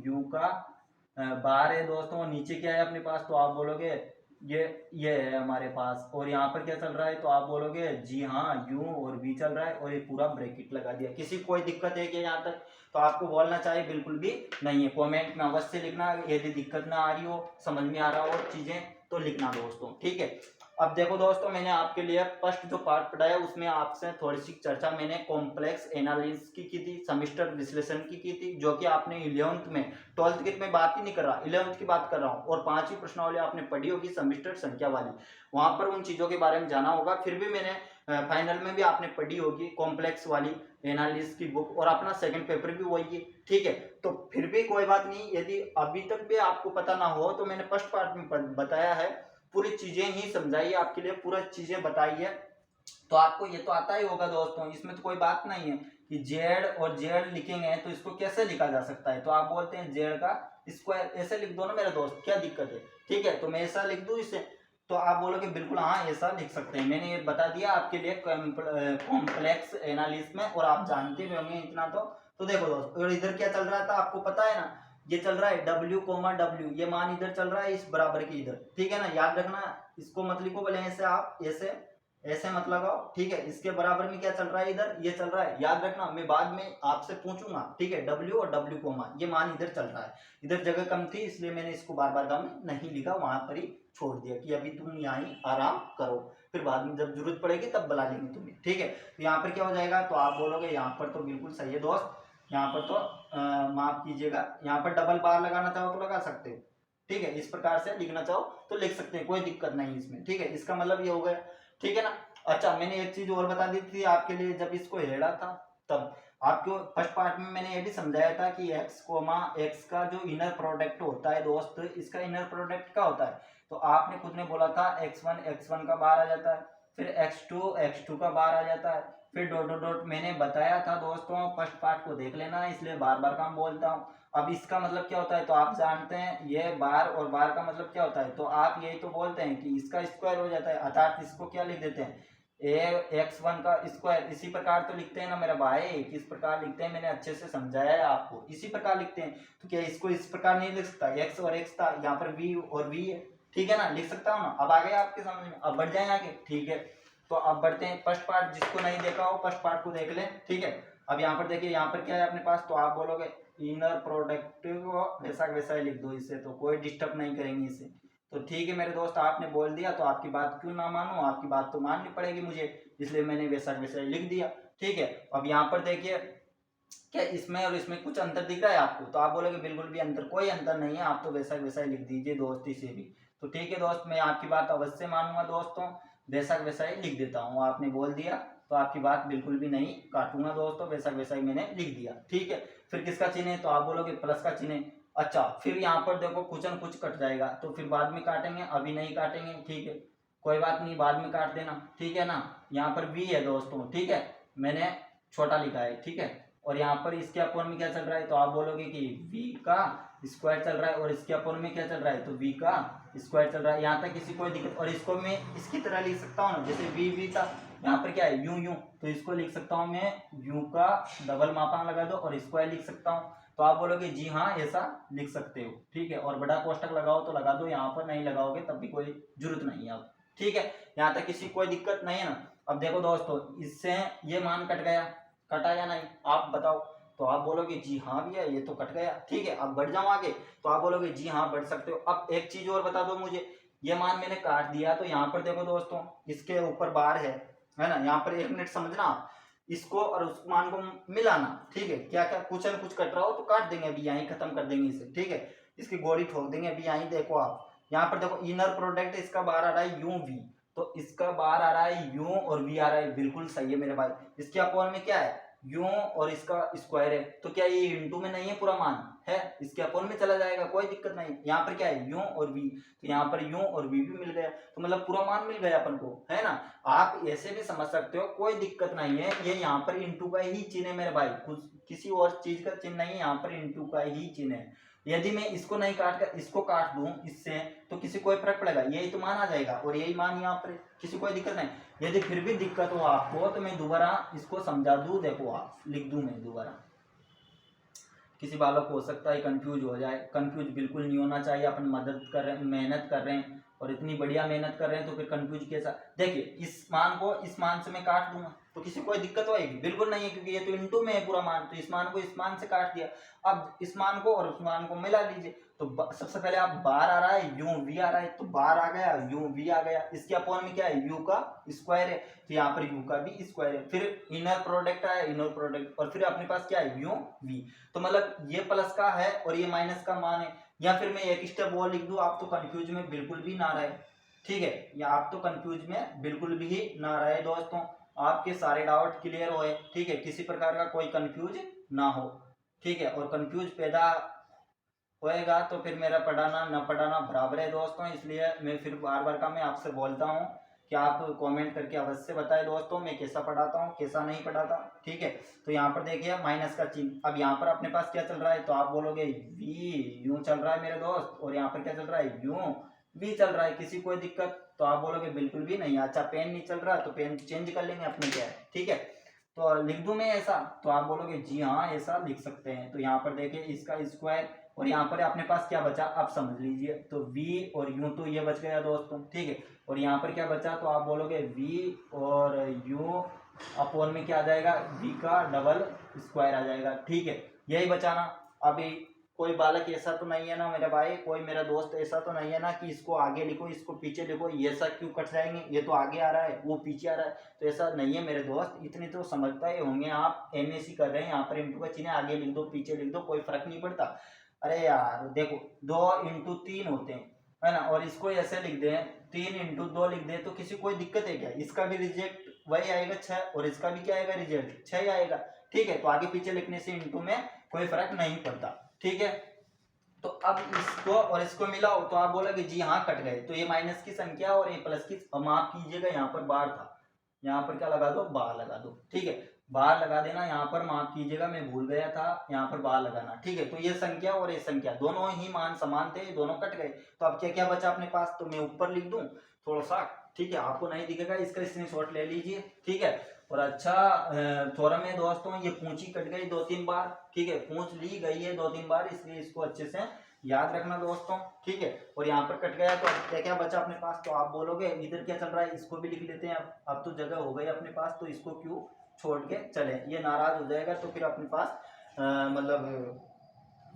u का बार है दोस्तों, नीचे क्या है अपने पास, तो आप बोलोगे ये है हमारे पास, और यहाँ पर क्या चल रहा है, तो आप बोलोगे जी हाँ u और v चल रहा है, और ये पूरा ब्रैकेट लगा दिया। किसी कोई दिक्कत है क्या यहाँ तक, तो आपको बोलना चाहिए बिल्कुल भी नहीं है, कमेंट में अवश्य लिखना, यदि दिक्कत ना आ रही हो, समझ में आ रहा हो चीजें तो लिखना दोस्तों। ठीक है, अब देखो दोस्तों, मैंने आपके लिए फर्स्ट जो पार्ट पढ़ाया उसमें आपसे थोड़ी सी चर्चा मैंने कॉम्प्लेक्स एनालिसिस की थी, समिस्टर विश्लेषण की थी, जो कि आपने 11th में, 12th की मैं बात ही नहीं कर रहा, 11th की बात कर रहा हूँ, और 5वीं प्रश्नावली आपने पढ़ी होगी समिस्टर संख्या वाली, वहां पर उन चीजों के बारे में जाना होगा। फिर भी मैंने फाइनल में भी आपने पढ़ी होगी कॉम्प्लेक्स वाली एनालिसिस की बुक, और अपना सेकंड पेपर भी वही है। ठीक है, तो फिर भी कोई बात नहीं, यदि अभी तक भी आपको पता ना हो तो मैंने फर्स्ट पार्ट में बताया है, पूरी चीजें ही समझाई है आपके लिए, पूरा चीजें बताई है, तो आपको ये तो आता ही होगा दोस्तों, इसमें तो कोई बात नहीं है कि जेड और जेड लिखेंगे तो इसको कैसे लिखा जा सकता है, तो आप बोलते हैं जेड का स्क्वायर, ऐसे लिख दो ना मेरे दोस्त, क्या दिक्कत है। ठीक है, तो मैं ऐसा लिख दूं इसे, तो आप बोलोगे बिल्कुल हाँ ऐसा लिख सकते हैं, मैंने ये बता दिया आपके लिए कॉम्प्लेक्स एनालिसिस में, और आप जानते भी होंगे इतना तो देखो दोस्त, और इधर क्या चल रहा था आपको पता है ना, ये चल रहा है w, ये मान इधर चल रहा है इस बराबर की इधर। ठीक है ना, याद रखना, इसको मत लिखो बोले ऐसे, आप ऐसे मत लगाओ। ठीक है, इसके बराबर में क्या चल रहा है इधर, ये चल रहा है, याद रखना, मैं बाद में आपसे पूछूंगा। ठीक है, w और w कोमा, ये मान इधर चल रहा है, इधर जगह कम थी इसलिए मैंने इसको बार बार नहीं लिखा, वहां पर ही छोड़ दिया कि अभी तुम यहाँ ही आराम करो, फिर बाद में जब जरूरत पड़ेगी तब बुला लेंगे तुम्हें। ठीक है, तो यहाँ पर क्या हो जाएगा, तो आप बोलोगे यहाँ पर तो बिल्कुल सही है दोस्त, यहाँ पर तो माफ कीजिएगा, यहाँ पर डबल बार लगाना चाहो तो लगा सकते हो। ठीक है, इस प्रकार से लिखना चाहो तो लिख सकते हैं, कोई दिक्कत नहीं इसमें। ठीक है, इसका मतलब ये हो गया। ठीक है ना, अच्छा मैंने एक चीज और बता दी थी आपके लिए जब इसको हेड़ा था तब, आपको फर्स्ट पार्ट में मैंने ये भी समझाया था कि x कोमा x का जो इनर प्रोडक्ट होता है दोस्त, इसका इनर प्रोडक्ट क्या होता है, तो आपने खुद ने बोला था x1 का बाहर आ जाता है, फिर x2 का बाहर आ जाता है, फिर डॉट डॉट डॉट मैंने बताया था दोस्तों, फर्स्ट पार्ट को देख लेना, इसलिए बार बार काम बोलता हूँ। अब इसका मतलब क्या होता है, तो आप जानते हैं ये बार और बार का मतलब क्या होता है, तो आप यही तो बोलते हैं कि इसका स्क्वायर हो जाता है, अर्थात इसको क्या लिख देते हैं, x1 का स्क्वायर। इसी प्रकार तो लिखते हैं ना मेरा भाई, किस प्रकार लिखते हैं मैंने अच्छे से समझाया है आपको, इसी प्रकार लिखते हैं। तो क्या इसको इस प्रकार नहीं लिख सकता, x और x था, यहाँ पर v और v है, ठीक है ना, लिख सकता हूँ ना। अब आ गया आपके समझ में, अब बढ़ जाए आगे, ठीक है। तो अब बढ़ते हैं, फर्स्ट पार्ट जिसको नहीं देखा हो फर्स्ट पार्ट को देख ले, ठीक है। अब यहाँ पर देखिए, यहाँ पर क्या है अपने पास, तो आप बोलोगे इनर प्रोडक्ट को वैसा वैसा ही लिख दो, इससे तो कोई डिस्टर्ब नहीं करेंगे इससे। तो ठीक है मेरे दोस्त, आपने बोल दिया तो आपकी बात क्यों ना मानूं, आपकी बात तो माननी पड़ेगी मुझे, इसलिए मैंने वैसा वैसा ही लिख दिया, ठीक है। अब यहाँ पर देखिए, क्या इसमें और इसमें कुछ अंतर दिख रहा है आपको, तो आप बोलोगे बिल्कुल भी अंतर, कोई अंतर नहीं है, आप तो वैसा वैसा ही लिख दीजिए दोस्त इसे भी। तो ठीक है दोस्त, मैं आपकी बात अवश्य मानूंगा दोस्तों, वैसा वैसा ही लिख देता हूँ, आपने बोल दिया तो आपकी बात बिल्कुल भी नहीं काटूंगा दोस्तों, वैसा वैसा ही मैंने लिख दिया, ठीक है। फिर किसका चिन्ह है, तो आप बोलोगे प्लस का चिन्ह है। अच्छा, फिर यहाँ पर देखो कुछ न कुछ कट जाएगा, तो फिर बाद में काटेंगे, अभी नहीं काटेंगे, ठीक है, कोई बात नहीं, बाद में काट देना, ठीक है ना। यहाँ पर v है दोस्तों, ठीक है, मैंने छोटा लिखा है, ठीक है। और यहाँ पर इसके अपोन में क्या चल रहा है, तो आप बोलोगे कि v का स्क्वायर चल रहा है, और इसके अपोन में क्या चल रहा है, तो v का स्क्वायर चल रहा है। यहाँ तक किसी कोई दिक्कत, और इसको मैं इसकी तरह लिख सकता हूँ ना, जैसे v था, यहाँ पर क्या है u, तो इसको लिख सकता हूँ मैं u का डबल मापांक लगा दो और स्क्वायर लिख सकता हूँ। तो आप बोलोगे जी हाँ ऐसा लिख सकते हो, ठीक है। और बड़ा कोष्टक लगाओ तो लगा दो, यहाँ पर नहीं लगाओगे तब भी कोई जरूरत नहीं है अब, ठीक है। यहाँ तक किसी कोई दिक्कत नहीं है ना। अब देखो दोस्तों, इससे ये मान कट गया, कटा या नहीं आप बताओ, तो आप बोलोगे जी हाँ भैया ये तो कट गया, ठीक है। अब बढ़ जाओ आगे, तो आप बोलोगे जी हाँ बढ़ सकते हो। अब एक चीज और बता दो मुझे, ये मान मैंने काट दिया, तो यहाँ पर देखो दोस्तों, इसके ऊपर बार है ना, यहाँ पर 1 मिनट समझना आप, इसको और उस मान को मिलाना, ठीक है। क्या क्या कुछ न कुछ कट रहा हो तो काट देंगे, अभी यहीं खत्म कर देंगे इसे, ठीक है, इसकी गोली ठोक देंगे अभी यहीं। देखो आप यहाँ पर देखो, इनर प्रोडक्ट इसका बाहर आ रहा है यू वी, तो इसका बाहर आ रहा है यू और वी आ रहा है, बिल्कुल सही है मेरे भाई। इसके अपोन में क्या है, यू और इसका स्क्वायर है, तो क्या ये इंटू में नहीं है, पूरा मान है, इसके अपोन में चला जाएगा, कोई दिक्कत नहीं। यहाँ पर क्या है यू और वी, तो यहाँ पर यू और वी भी मिल गया, तो मतलब पूरा मान मिल गया अपन को, है ना। आप ऐसे भी समझ सकते हो, कोई दिक्कत नहीं है। ये यहाँ पर इंटू का ही चिन्ह है मेरे भाई, कुछ किसी और चीज का चिन्ह नहीं है, यहाँ पर इंटू का ही चिन्ह है। यदि मैं इसको नहीं काट कर इसको काट दूं इससे, तो किसी कोई फर्क पड़ेगा, यही तो मान आ जाएगा, और यही मान यहाँ पर, किसी कोई दिक्कत नहीं। यदि फिर भी दिक्कत हो आपको तो मैं दोबारा इसको समझा दूं, देखो आप लिख दूं मैं दोबारा, किसी बालक को हो सकता है कंफ्यूज हो जाए, कंफ्यूज बिल्कुल नहीं होना चाहिए। अपन मदद कर रहे हैं, मेहनत कर रहे हैं, और इतनी बढ़िया मेहनत कर रहे हैं, तो फिर कंफ्यूज कैसा। देखिए इस मान को इस मान से मैं काट दूंगा तो किसी कोई दिक्कत होगी, बिल्कुल नहीं है, क्योंकि ये तो इंटू में है पूरा मान, तो इस मान को इस मान से काट दिया। अब इस मान को और उस मान को मिला लीजिए, तो सबसे पहले आप बार आ रहा है यू वी आ रहा है, तो बार आ गया यू वी आ गया, इसके अपोन में क्या है यू का स्क्वायर है, तो यहाँ पर यू का भी स्क्वायर है, फिर इनर प्रोडक्ट आया इनर प्रोडक्ट, और फिर अपने पास क्या है यू वी, तो मतलब ये प्लस का है और ये माइनस का मान है। या फिर मैं एक स्टेप और लिख दूं, आप तो कंफ्यूज में बिल्कुल भी ना रहे, ठीक है, या आप तो कंफ्यूज में बिल्कुल भी ना रहे दोस्तों, आपके सारे डाउट क्लियर होए, ठीक है, किसी प्रकार का कोई कंफ्यूज ना हो, ठीक है। और कंफ्यूज पैदा होएगा तो फिर मेरा पढ़ाना ना पढ़ाना बराबर है दोस्तों, इसलिए मैं फिर बार बार का मैं आपसे बोलता हूँ कि आप कमेंट करके अवश्य बताएं दोस्तों, मैं कैसा पढ़ाता हूँ कैसा नहीं पढ़ाता, ठीक है। तो यहाँ पर देखिए माइनस का चिन्ह, अब यहाँ पर अपने पास क्या चल रहा है, तो आप बोलोगे वी यूं चल रहा है मेरे दोस्त, और यहाँ पर क्या चल रहा है यूं वी चल रहा है, किसी कोई दिक्कत, तो आप बोलोगे बिल्कुल भी नहीं। अच्छा पेन नहीं चल रहा तो पेन चेंज कर लेंगे अपने, क्या है, ठीक है। तो लिख दूं मैं ऐसा, तो आप बोलोगे जी हाँ ऐसा लिख सकते हैं। तो यहाँ पर देखिए इसका स्क्वायर, और यहाँ पर अपने पास क्या बचा आप समझ लीजिए, तो v और u तो ये बच गया दोस्तों, ठीक है। और यहाँ पर क्या बचा, तो आप बोलोगे v और u अपोन में क्या आ जाएगा, v का डबल स्क्वायर आ जाएगा, ठीक है, यही बचाना। अभी कोई बालक ऐसा तो नहीं है ना मेरा भाई, कोई मेरा दोस्त ऐसा तो नहीं है ना कि इसको आगे लिखो इसको पीछे लिखो, ये सब क्यों कट जाएंगे, ये तो आगे आ रहा है वो पीछे आ रहा है, तो ऐसा नहीं है मेरे दोस्त, इतनी तो समझता ही होंगे आप, एमएससी कर रहे हैं, यहाँ पर इंटू का चिन्ह आगे लिख दो पीछे लिख दो, कोई फर्क नहीं पड़ता। अरे यार देखो 2 × 3 होते हैं, है ना, और इसको ऐसे लिख दें 3 × 2 लिख दें, तो किसी कोई दिक्कत है क्या, इसका भी रिजल्ट वही आएगा 6, और इसका भी क्या आएगा रिजल्ट 6 ही आएगा, ठीक है, तो आगे पीछे लिखने से इनटू में कोई फर्क नहीं पड़ता। ठीक है, तो अब इसको और इसको मिलाओ तो आप बोलोगे जी हाँ कट गए। तो ये माइनस की संख्या और ये प्लस की, माफ कीजिएगा यहाँ पर बार था, यहाँ पर क्या लगा दो, बार लगा दो। ठीक है, बार लगा देना, यहाँ पर माफ कीजिएगा मैं भूल गया था, यहाँ पर बार लगाना। ठीक है, तो ये संख्या और ये संख्या दोनों ही मान समान थे, दोनों कट गए। तो अब क्या क्या बचा अपने पास, तो मैं ऊपर लिख दूं थोड़ा सा। ठीक है, आपको नहीं दिखेगा, इसका स्क्रीनशॉट ले लीजिए। ठीक है, और अच्छा थोड़ा में दोस्तों ये पूंछी कट गई 2-3 बार। ठीक है, पूंछ ली गई है 2-3 बार, इसलिए इसको अच्छे से याद रखना दोस्तों। ठीक है, और यहाँ पर कट गया तो अब क्या क्या बचा अपने पास, तो आप बोलोगे इधर क्या चल रहा है, इसको भी लिख लेते हैं। अब तो जगह हो गई अपने पास, तो इसको क्यों छोड़ के चले, ये नाराज हो जाएगा तो फिर अपने पास मतलब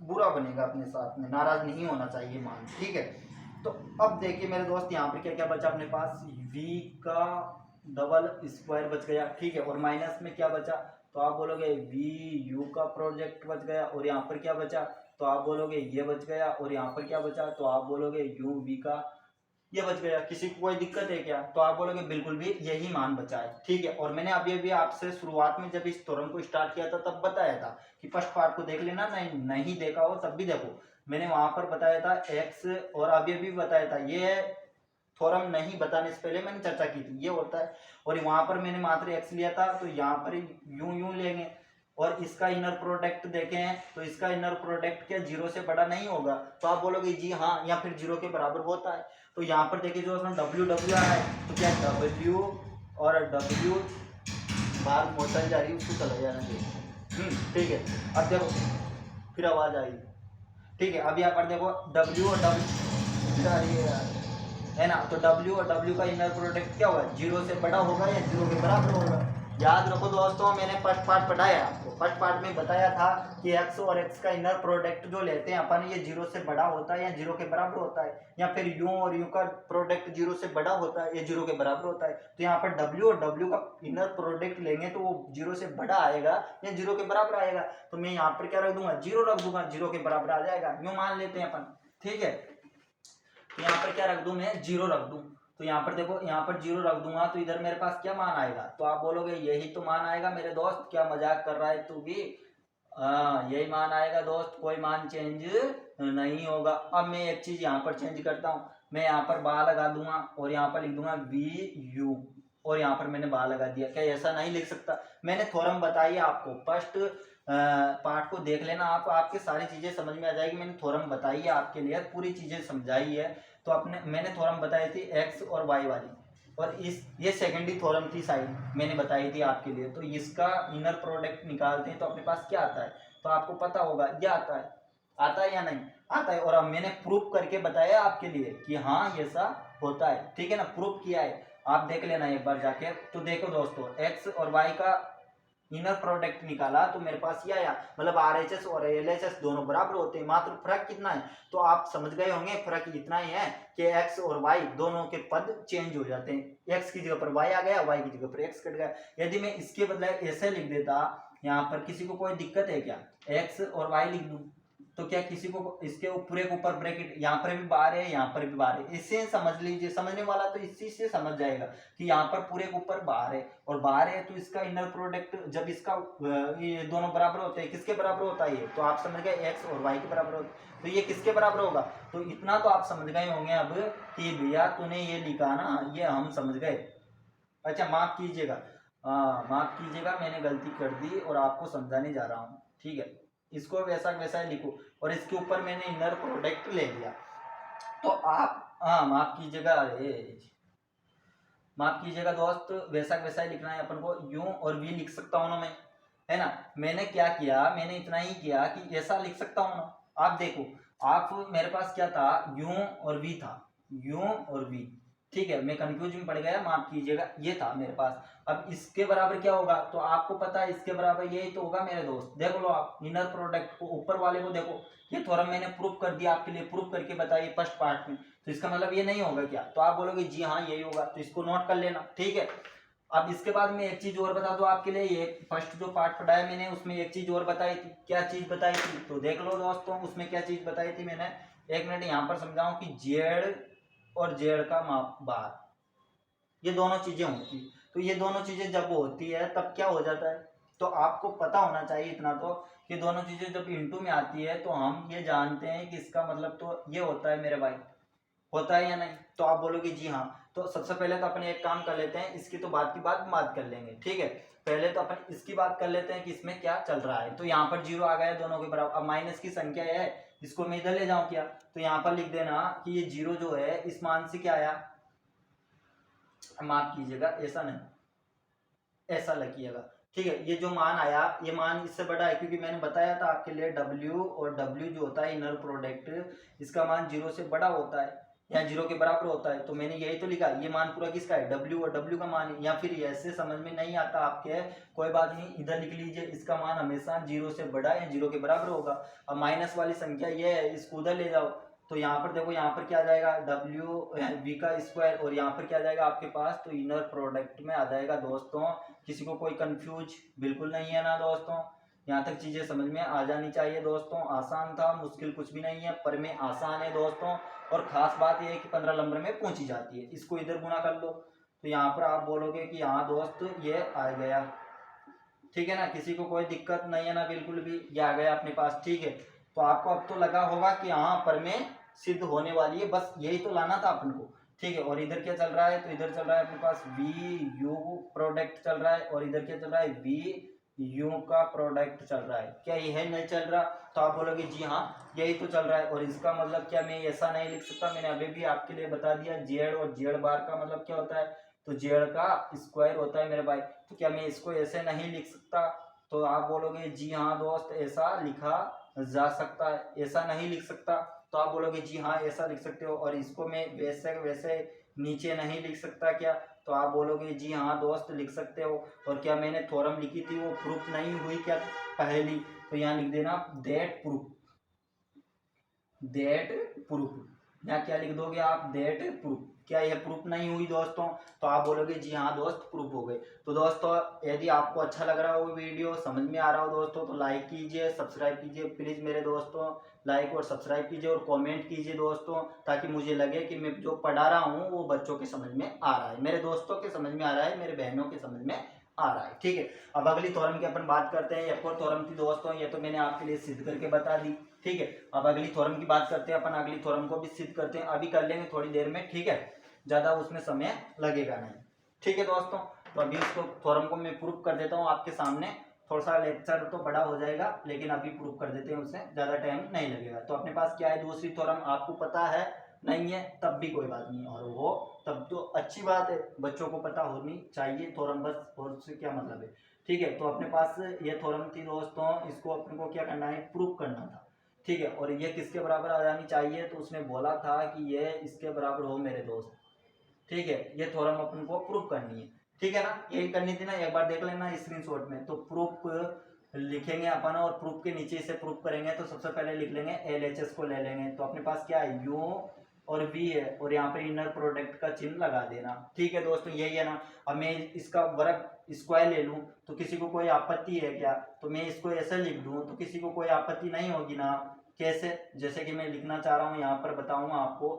बुरा बनेगा, अपने साथ में नाराज नहीं होना चाहिए मान। ठीक है, तो अब देखिए मेरे दोस्त यहाँ पर क्या क्या बचा अपने पास, v का डबल स्क्वायर बच गया। ठीक है, और माइनस में क्या बचा, तो आप बोलोगे वी यू का प्रोजेक्ट बच गया। और यहाँ पर क्या बचा, तो आप बोलोगे ये बच गया। और यहाँ पर क्या बचा, तो आप बोलोगे यू वी का ये बच गया। किसी को कोई दिक्कत है क्या, तो आप बोलोगे बिल्कुल भी यही मान बचा है। ठीक है, और मैंने अभी आपसे शुरुआत में जब इस थ्योरम को स्टार्ट किया था तब बताया था कि फर्स्ट पार्ट को देख लेना, नहीं देखा हो तब भी देखो, मैंने वहां पर बताया था एक्स, और अभी बताया था। ये थ्योरम नहीं बताने से पहले मैंने चर्चा की थी, ये होता है। और वहां पर मैंने मात्र एक्स लिया था, तो यहाँ पर यूं लेंगे। और इसका इनर प्रोडक्ट देखें तो इसका इनर प्रोडक्ट क्या 0 से बड़ा नहीं होगा, तो आप बोलोगे जी हाँ, या फिर 0 के बराबर होता है। तो यहाँ पर देखिए जो डब्ल्यू डब्ल्यू आ रहा है, तो क्या डब्ल्यू और डब्ल्यू बाहर मोटर जा रही है, उसको चला जाना चाहिए। ठीक है, अब देखो फिर आवाज आई। ठीक है, अब यहाँ पर देखो डब्ल्यू और डब्ल्यू है ना, तो W और W का इनर प्रोडक्ट क्या होगा, 0 से बड़ा होगा या 0 के बराबर होगा। याद रखो दोस्तों, मैंने फर्स्ट पार्ट पढ़ाया आपको, फर्स्ट पार्ट में बताया था कि x और x का इनर प्रोडक्ट जो लेते हैं अपन, ये 0 से बड़ा होता है या 0 के बराबर होता है, या फिर u और u का प्रोडक्ट 0 से बड़ा होता है या 0 के बराबर होता है। तो यहाँ पर W और W का इनर प्रोडक्ट लेंगे तो वो 0 से बड़ा आएगा या 0 के बराबर आएगा। तो मैं यहाँ पर क्या रख दूंगा, 0 रख दूंगा, 0 के बराबर आ जाएगा, यूं मान लेते हैं अपन। ठीक है, यहाँ पर क्या रख दूं, मैं 0 रख दूं। तो यहाँ पर देखो, यहाँ पर 0 रख दूंगा तो इधर मेरे पास क्या मान आएगा, तो आप बोलोगे यही तो मान आएगा मेरे दोस्त, क्या मजाक कर रहा है तू भी। यही मान आएगा दोस्त, कोई मान चेंज नहीं होगा। अब मैं एक चीज यहाँ पर चेंज करता हूँ, मैं यहाँ पर बा लगा दूंगा और यहाँ पर लिख दूंगा वी यू, और यहाँ पर मैंने बा लगा दिया। क्या ऐसा नहीं लिख सकता, मैंने थ्योरम बताई आपको, फर्स्ट पार्ट को देख लेना, आप आपके सारी चीजें समझ में आ जाएगी। मैंने थ्योरम बताई है आपके लिए, पूरी चीजें समझाई है। तो अपने मैंने थ्योरम बताई थी एक्स और वाई वाली, और इस ये सेकेंडरी थ्योरम थी साइड मैंने बताई थी आपके लिए। तो इसका इनर प्रोडक्ट निकालते हैं तो अपने पास क्या आता है, तो आपको पता होगा ये आता है या नहीं आता है। और अब मैंने प्रूफ करके बताया आपके लिए कि हाँ ऐसा होता है। ठीक है ना, प्रूफ किया है, आप देख लेना एक बार जाके। तो देखो दोस्तों, एक्स और वाई का इनर प्रोडक्ट निकाला तो मेरे पास ये आया, मतलब RHS और LHS दोनों बराबर होते हैं, मात्र फर्क कितना है, तो आप समझ गए होंगे फर्क इतना ही है कि x और y दोनों के पद चेंज हो जाते हैं, x की जगह पर y आ गया, y की जगह पर x कट गया। यदि मैं इसके बदले ऐसे लिख देता, यहाँ पर किसी को कोई दिक्कत है क्या, x और y लिख दूं तो क्या किसी को इसके पूरे के ऊपर ब्रैकेट, यहाँ पर भी बार है यहाँ पर भी बार है, इससे समझ लीजिए, समझने वाला तो इसी से समझ जाएगा कि यहाँ पर पूरे के ऊपर बार है और बार है, तो इसका इनर प्रोडक्ट जब इसका ये दोनों बराबर होते हैं, किसके बराबर होता है ये, तो आप समझ गए एक्स और वाई के बराबर होता है, तो ये किसके बराबर होगा। तो इतना तो आप समझ गए होंगे अब कि भैया तूने ये लिखा ना, ये हम समझ गए। अच्छा माफ कीजिएगा, माफ कीजिएगा, मैंने गलती कर दी और आपको समझाने जा रहा हूँ। ठीक है, इसको वैसा वैसा ही लिखो, और इसके ऊपर मैंने इनर प्रोडक्ट ले लिया। तो आप माफ कीजिएगा, अरे माफ कीजिएगा दोस्त, वैसा वैसा ही लिखना है अपन को, यूं और वी लिख सकता हूं ना मैं, है ना। मैंने क्या किया, मैंने इतना ही किया कि ऐसा लिख सकता हूं ना। आप देखो, आप मेरे पास क्या था, यूं और वी था, यूं और वी। ठीक है, मैं कंफ्यूज में पड़ गया, माफ कीजिएगा, ये था मेरे पास। अब इसके बराबर क्या होगा, तो आपको पता है इसके बराबर यही तो होगा मेरे दोस्त। देख लो आप इनर प्रोडक्ट को, ऊपर वाले को देखो, ये थ्योरम मैंने प्रूफ कर दिया आपके लिए, प्रूफ करके बताइए फर्स्ट पार्ट में। तो इसका मतलब ये नहीं होगा क्या, तो आप बोलोगे जी हाँ यही होगा, तो इसको नोट कर लेना। ठीक है, अब इसके बाद में एक चीज और बता दो आपके लिए, ये फर्स्ट जो पार्ट पढ़ाया मैंने उसमें एक चीज और बताई थी। क्या चीज बताई थी, तो देख लो दोस्तों, उसमें क्या चीज बताई थी मैंने, एक मिनट यहाँ पर समझाऊं कि जेड और जेड का माप बार, ये दोनों चीजें होती, तो ये दोनों चीजें जब होती है तब क्या हो जाता है, तो आपको पता होना चाहिए इतना तो कि दोनों चीजें जब इंटू में आती है तो हम ये जानते हैं कि इसका मतलब तो ये होता है मेरे भाई, होता है या नहीं। तो आप बोलोगे जी हाँ। तो सबसे पहले तो अपन एक काम कर लेते हैं, इसकी तो बात की बात कर लेंगे, ठीक है। पहले तो अपन इसकी बात कर लेते हैं कि इसमें क्या चल रहा है। तो यहाँ पर जीरो आ गया दोनों के बराबर। अब माइनस की संख्या है, इसको मैं इधर ले जाऊं क्या, तो यहाँ पर लिख देना कि ये जीरो जो है इस मान से क्या आया, माफ कीजिएगा ऐसा नहीं, ऐसा लिखिएगा, ठीक है। ये जो मान आया ये मान इससे बड़ा है, क्योंकि मैंने बताया था आपके लिए W और W जो होता है इनर प्रोडक्ट, इसका मान जीरो से बड़ा होता है या जीरो के बराबर होता है। तो मैंने यही तो लिखा, ये मान पूरा किसका है, W और W का मान है। या फिर ऐसे समझ में नहीं आता आपके, कोई बात नहीं, इधर लिख लीजिए, इसका मान हमेशा जीरो से बड़ा या जीरो के बराबर होगा। अब माइनस वाली संख्या ये है, इसको उधर ले जाओ, तो यहाँ पर देखो, यहाँ पर क्या जाएगा W V का स्क्वायर, और यहाँ पर क्या जाएगा आपके पास, तो इनर प्रोडक्ट में आ जाएगा दोस्तों। किसी को कोई कंफ्यूज बिल्कुल नहीं है ना दोस्तों, यहाँ तक चीजें समझ में आ जानी चाहिए दोस्तों। आसान था, मुश्किल कुछ भी नहीं है, पर में आसान है दोस्तों। और खास बात यह है कि 15 नंबर में पूछी जाती है। इसको इधर गुना कर लो, तो यहाँ पर आप बोलोगे कि हाँ दोस्त ये आ गया, ठीक है ना, किसी को कोई दिक्कत नहीं है ना, बिल्कुल भी, ये आ गया अपने पास, ठीक है। तो आपको अब तो लगा होगा कि हाँ पर में सिद्ध होने वाली है, बस यही तो लाना था अपन को, ठीक है। और इधर क्या चल रहा है, तो इधर चल रहा है अपने पास वी यू प्रोडक्ट चल रहा है, और इधर क्या चल रहा है, वी यू का प्रोडक्ट चल रहा है। क्या यह नहीं चल रहा, तो आप बोलोगे जी हाँ यही तो चल रहा है। और इसका मतलब क्या मैं ऐसा नहीं लिख सकता, मैंने अभी भी आपके लिए बता दिया, जेड और जेड बार का मतलब क्या होता है, तो जेड का स्क्वायर होता है मेरे भाई। तो क्या मैं इसको ऐसे नहीं लिख सकता, तो आप बोलोगे जी हाँ दोस्त ऐसा लिखा जा सकता है, ऐसा नहीं लिख सकता, तो आप बोलोगे जी हाँ ऐसा लिख सकते हो। और इसको मैं वैसे वैसे नीचे नहीं लिख सकता क्या, तो आप बोलोगे जी हाँ दोस्त लिख सकते हो। और क्या मैंने थ्योरम लिखी थी वो प्रूफ नहीं हुई क्या पहली, तो यहाँ लिख देना दैट प्रूफ, दैट प्रूफ, या क्या लिख दोगे आप, दैट प्रूफ। क्या यह प्रूफ नहीं हुई दोस्तों, तो आप बोलोगे जी हाँ दोस्त प्रूफ हो गए। तो दोस्तों यदि आपको अच्छा लग रहा हो वीडियो, समझ में आ रहा हो दोस्तों, तो लाइक कीजिए, सब्सक्राइब कीजिए प्लीज मेरे दोस्तों, लाइक और सब्सक्राइब कीजिए और कमेंट कीजिए दोस्तों, ताकि मुझे लगे कि मैं जो पढ़ा रहा हूँ वो बच्चों के समझ में आ रहा है, मेरे दोस्तों के समझ में आ रहा है, मेरे बहनों के समझ में आ रहा है, ठीक है। अब अगली थ्योरम की अपन बात करते हैं। एक और थ्योरम थी दोस्तों, ये तो मैंने आपके लिए सिद्ध करके बता दी, ठीक है। अब अगली थ्योरम की बात करते हैं अपन, अगली थ्योरम को भी सिद्ध करते हैं, अभी कर लेंगे थोड़ी देर में, ठीक है, ज्यादा उसमें समय लगेगा नहीं, ठीक है दोस्तों। तो अभी इसको थ्योरम को मैं प्रूफ कर देता हूँ आपके सामने, थोड़ा सा लेक्चर तो बड़ा हो जाएगा, लेकिन अभी प्रूफ कर देते हैं, उससे ज्यादा टाइम नहीं लगेगा। तो अपने पास क्या है, दूसरी थ्योरम, आपको पता है नहीं है तब भी कोई बात नहीं, और वो तब तो अच्छी बात है, बच्चों को पता होनी चाहिए थ्योरम, बस, और उससे क्या मतलब है, ठीक है। तो अपने पास ये थ्योरम थी दोस्तों, इसको अपने को क्या करना है, प्रूफ करना था, ठीक है। और ये किसके बराबर आ जानी चाहिए, तो उसने बोला था कि ये इसके बराबर हो मेरे दोस्त, ठीक है। ये थ्योरम अपन को प्रूफ करनी है, ठीक है ना, यही करनी थी ना, एक बार देख लेना स्क्रीनशॉट में। तो प्रूफ लिखेंगे अपन, और प्रूफ के नीचे से प्रूफ करेंगे, तो सबसे पहले लिख लेंगे LHS को ले लेंगे। तो अपने पास क्या है, U और V है, और यहाँ पे इनर प्रोडक्ट का चिन्ह लगा देना, ठीक है दोस्तों, यही है ना। अब मैं इसका वर्ग स्क्वायर ले लूँ तो किसी को कोई आपत्ति है क्या, तो मैं इसको ऐसे लिख दूँ तो किसी को कोई आपत्ति नहीं होगी ना, कैसे, जैसे कि मैं लिखना चाह रहा हूँ यहाँ पर बताऊंगा आपको,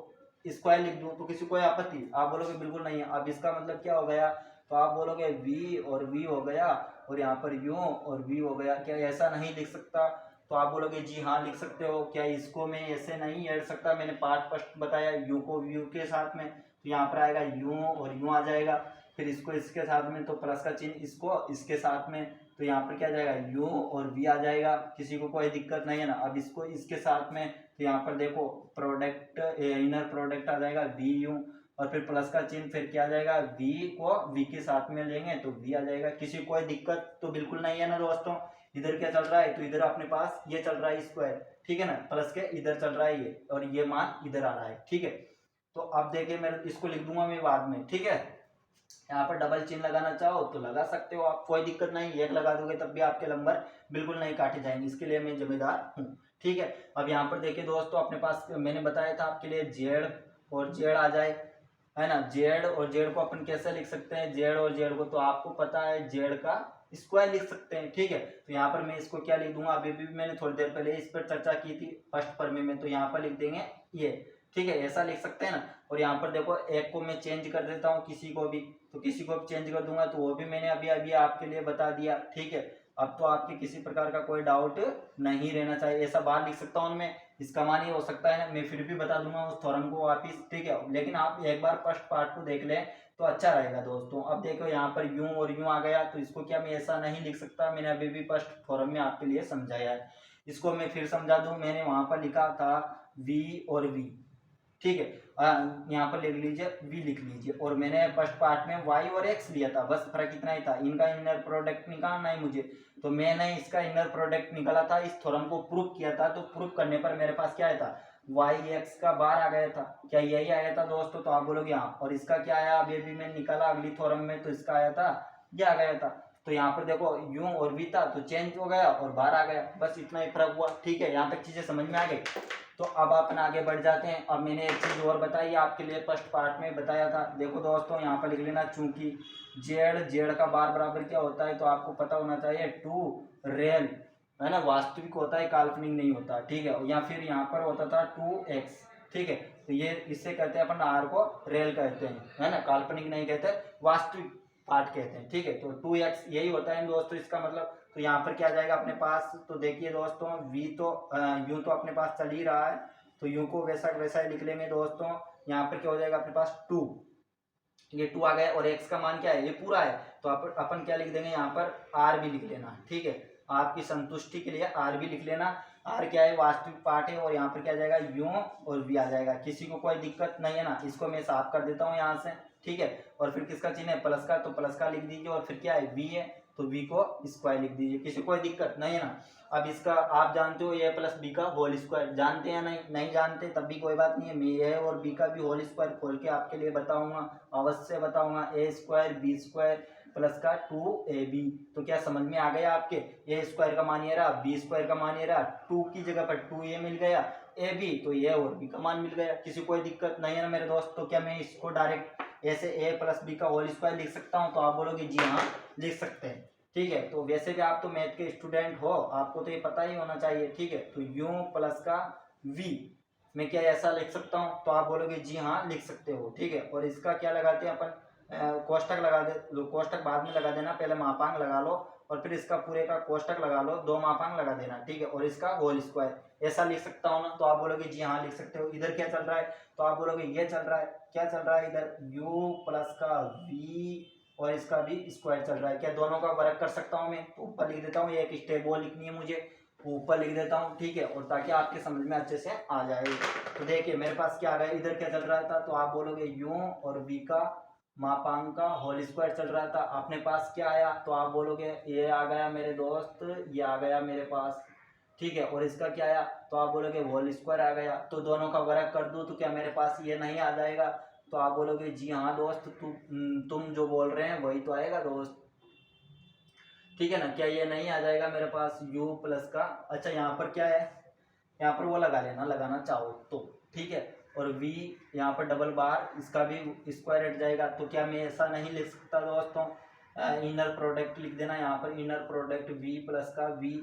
स्क्वायर लिख दूं तो किसी को आपत्ति, आप बोलोगे बिल्कुल नहीं है। अब इसका मतलब क्या हो गया, तो आप बोलोगे V और V हो गया, और यहाँ पर U और V हो गया, क्या ऐसा नहीं लिख सकता, तो आप बोलोगे जी हाँ लिख सकते हो। क्या इसको मैं ऐसे नहीं ऐड सकता, मैंने पार्ट फर्स्ट बताया, U को V के साथ में, तो यहाँ पर आएगा U और U आ जाएगा, फिर इसको इसके साथ में, तो प्लस का चिन्ह इसको इसके साथ में, तो यहाँ पर क्या जाएगा, U और V आ जाएगा, किसी को कोई दिक्कत नहीं है ना। अब इसको इसके साथ में, तो यहाँ पर देखो प्रोडक्ट इनर प्रोडक्ट आ जाएगा VU, और फिर प्लस का चिन्ह, फिर क्या आ जाएगा, V को V के साथ में लेंगे तो V आ जाएगा, किसी को कोई दिक्कत तो बिल्कुल नहीं है ना दोस्तों। इधर क्या चल रहा है, तो इधर अपने पास ये चल रहा है स्क्वायर, ठीक है ना, प्लस के इधर चल रहा है ये, और ये मान इधर आ रहा है, ठीक है। तो अब देखिए मैं इसको लिख दूंगा मैं बाद में, ठीक है। यहाँ पर डबल चिन्ह लगाना चाहो तो लगा सकते हो आप, कोई दिक्कत नहीं, एक लगा दोगे तब भी आपके नंबर बिल्कुल नहीं काटे जाएंगे, इसके लिए मैं जिम्मेदार हूँ, ठीक है। अब यहाँ पर देखिए दोस्तों, अपने पास मैंने बताया था आपके लिए जेड और जेड आ जाए, है ना, जेड और जेड को अपन कैसे लिख सकते हैं, जेड और जेड को तो आपको पता है जेड का स्क्वायर लिख सकते हैं, ठीक है। तो यहाँ पर मैं इसको क्या लिख दूंगा, अभी भी मैंने थोड़ी देर पहले इस पर चर्चा की थी फर्स्ट परमे में, तो यहाँ पर लिख देंगे ये, ठीक है, ऐसा लिख सकते हैं ना। और यहाँ पर देखो एक को मैं चेंज कर देता हूँ किसी को भी, तो किसी को भी चेंज कर दूंगा, तो वो भी मैंने अभी अभी आपके लिए बता दिया, ठीक है। अब तो आपके किसी प्रकार का कोई डाउट नहीं रहना चाहिए। ऐसा बाहर लिख सकता हूँ मैं, इसका मान ये हो सकता है, मैं फिर भी बता दूंगा उस थ्योरम को वापिस, ठीक है। लेकिन आप एक बार फर्स्ट पार्ट को देख लें तो अच्छा रहेगा दोस्तों। अब देखो यहाँ पर यूं और यूं आ गया, तो इसको क्या मैं ऐसा नहीं लिख सकता, मैंने अभी भी फर्स्ट थ्योरम में आपके लिए समझाया है। इसको मैं फिर समझा दूं, मैंने वहां पर लिखा था v और v, ठीक है। यहाँ पर लिख लीजिए v लिख लीजिए, और मैंने फर्स्ट पार्ट में y और x लिया था, बस फर्क इतना ही था, इनका इनर प्रोडक्ट निकालना है मुझे। तो मैंने इसका इनर प्रोडक्ट निकाला था, इस थ्योरम को प्रूफ किया था, तो प्रूफ करने पर मेरे पास क्या आया था, y x का बार आ गया था, क्या यही आया था दोस्तों? तो आप बोलोगे हाँ। और इसका क्या आया, अभी अभी मैंने निकाला अगली थ्योरम में, तो इसका आया था, ये आ गया था। तो यहाँ पर देखो यूं और v था तो चेंज हो गया और बाहर आ गया, बस इतना ही फर्क हुआ, ठीक है। यहाँ तक चीजें समझ में आ गई। तो अब अपन आगे बढ़ जाते हैं। अब मैंने एक चीज और बताई आपके लिए, फर्स्ट पार्ट में बताया था, देखो दोस्तों यहाँ पर लिख लेना, चूंकि जेड का बार बराबर क्या होता है, तो आपको पता होना चाहिए 2 रियल, है ना, वास्तविक होता है, काल्पनिक नहीं होता, ठीक है। या फिर यहाँ पर होता था 2x, ठीक है। तो ये इससे कहते हैं अपन r को रियल कहते हैं, है ना, काल्पनिक नहीं कहते, वास्तविक पार्ट कहते हैं, ठीक है। तो 2x यही होता है दोस्तों इसका मतलब। तो यहाँ पर क्या आ जाएगा अपने पास, तो देखिए दोस्तों v तो यूं तो अपने पास चल ही रहा है, तो यूं को वैसा वैसा ही लिख लेंगे दोस्तों। यहाँ पर क्या हो जाएगा अपने पास 2, ये 2 आ गया, और x का मान क्या है, ये पूरा है, तो अपन क्या लिख देंगे यहाँ पर r भी लिख लेना, ठीक है। आपकी संतुष्टि के लिए r भी लिख लेना। r क्या है, वास्तविक पार्ट है, और यहाँ पर क्या आ जाएगा, यूं और v आ जाएगा। किसी को कोई दिक्कत नहीं है ना, इसको मैं साफ कर देता हूँ यहाँ से, ठीक है। और फिर किसका चिन्ह है, प्लस का, तो प्लस का लिख दीजिए, और फिर क्या है, v है, तो v को स्क्वायर लिख दीजिए, किसी को कोई दिक्कत नहीं है ना। अब इसका आप जानते हो a प्लस बी का होल स्क्वायर, जानते हैं नहीं जानते तब भी कोई बात नहीं है, मैं a और b का भी होल स्क्वायर खोल के आपके लिए बताऊंगा, अवश्य बताऊंगा। a square B square plus का 2ab, तो क्या समझ में आ गया आपके, a स्क्वायर का मान ये रहा, b स्क्वायर का मान ये रहा, 2 की जगह पर 2a मिल गया, ab तो a और b का मान मिल गया, किसी कोई दिक्कत नहीं है ना मेरे दोस्त। तो क्या मैं इसको डायरेक्ट ऐसे a प्लस बी का होल स्क्वायर लिख सकता हूँ, तो आप बोलोगे जी हाँ लिख सकते हैं, ठीक है। तो वैसे भी आप तो मैथ के स्टूडेंट हो, आपको तो ये पता ही होना चाहिए, ठीक है। तो u प्लस का v मैं क्या ऐसा लिख सकता हूँ, तो आप बोलोगे जी हाँ लिख सकते हो, ठीक है। और इसका क्या लगाते हैं अपन, कोष्टक लगा दे, कोष्टक बाद में लगा देना, पहले मापांक लगा लो, और फिर इसका पूरे का कोष्टक लगा लो, 2 मापांक लगा देना, ठीक है। और इसका होल स्क्वायर ऐसा लिख सकता हूँ ना, तो आप बोलोगे जी हाँ लिख सकते हो। इधर क्या चल रहा है, तो आप बोलोगे ये चल रहा है, क्या चल रहा है इधर, u प्लस का v और इसका भी स्क्वायर चल रहा है, क्या दोनों का वर्ग कर सकता हूँ मैं, तो ऊपर लिख देता हूँ, एक स्टेप और लिखनी है मुझे, ऊपर लिख देता हूँ, ठीक है। और ताकि आपके समझ में अच्छे से आ जाए। तो देखिए मेरे पास क्या आ रहा है, इधर क्या चल रहा था, तो आप बोलोगे u और v का मापांक का होल स्क्वायर चल रहा था, अपने पास क्या आया, तो आप बोलोगे ये आ गया मेरे दोस्त, ये आ गया मेरे पास, ठीक है। और इसका क्या आया, तो आप बोलोगे होल स्क्वायर आ गया, तो दोनों का वर्ग कर दूं तो क्या मेरे पास ये नहीं आ जाएगा, तो आप बोलोगे जी हाँ दोस्त, तुम जो बोल रहे हैं वही तो आएगा दोस्त, ठीक है ना। क्या ये नहीं आ जाएगा मेरे पास u प्लस का, अच्छा यहाँ पर क्या है, यहाँ पर वो लगा लेना, लगाना चाहो तो, ठीक है। और v यहाँ पर डबल बार, इसका भी स्क्वायर हट जाएगा, तो क्या मैं ऐसा नहीं लिख सकता दोस्तों, इनर प्रोडक्ट लिख देना, यहाँ पर इनर प्रोडक्ट v प्लस का v,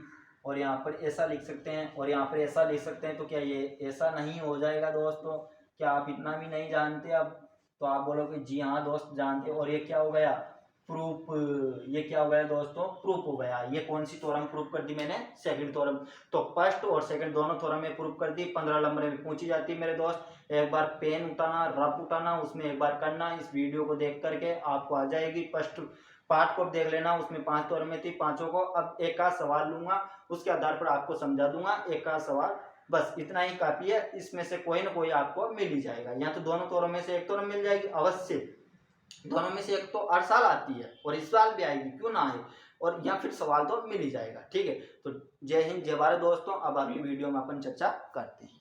और यहाँ पर ऐसा लिख सकते हैं, और यहाँ पर ऐसा लिख सकते हैं, तो क्या ये ऐसा नहीं हो जाएगा दोस्तों, क्या आप इतना भी नहीं जानते अब, तो आप बोलोगे जी हाँ दोस्त जानते। और ये क्या हो गया, प्रूफ, ये क्या हो गया दोस्तों, प्रूफ हो गया। ये कौन सी थ्योरम प्रूफ कर दी मैंने, सेकंड थ्योरम। तो फर्स्ट और सेकंड दोनों थ्योरम में प्रूफ कर दी, 15 नंबर में पूछी जाती है मेरे दोस्त। एक बार पेन उठाना, रफ उठाना, उसमें एक बार करना, इस वीडियो को देख करके आपको आ जाएगी। फर्स्ट पार्ट को देख लेना, उसमें 5 थ्योरम में थी, पांचों को अब एक का सवाल लूंगा, उसके आधार पर आपको समझा दूंगा, एक का सवाल, बस इतना ही काफी है। इसमें से कोई ना कोई आपको मिल ही जाएगा, या तो दोनों थ्योरम में से एक थ्योरम मिल जाएगी अवश्य, दोनों में से एक तो हर साल आती है, और इस साल भी आएगी, क्यों ना आए, और या फिर सवाल तो मिल ही जाएगा, ठीक है। तो जय हिंद जय भारत दोस्तों, अब अगली वीडियो में अपन चर्चा करते हैं।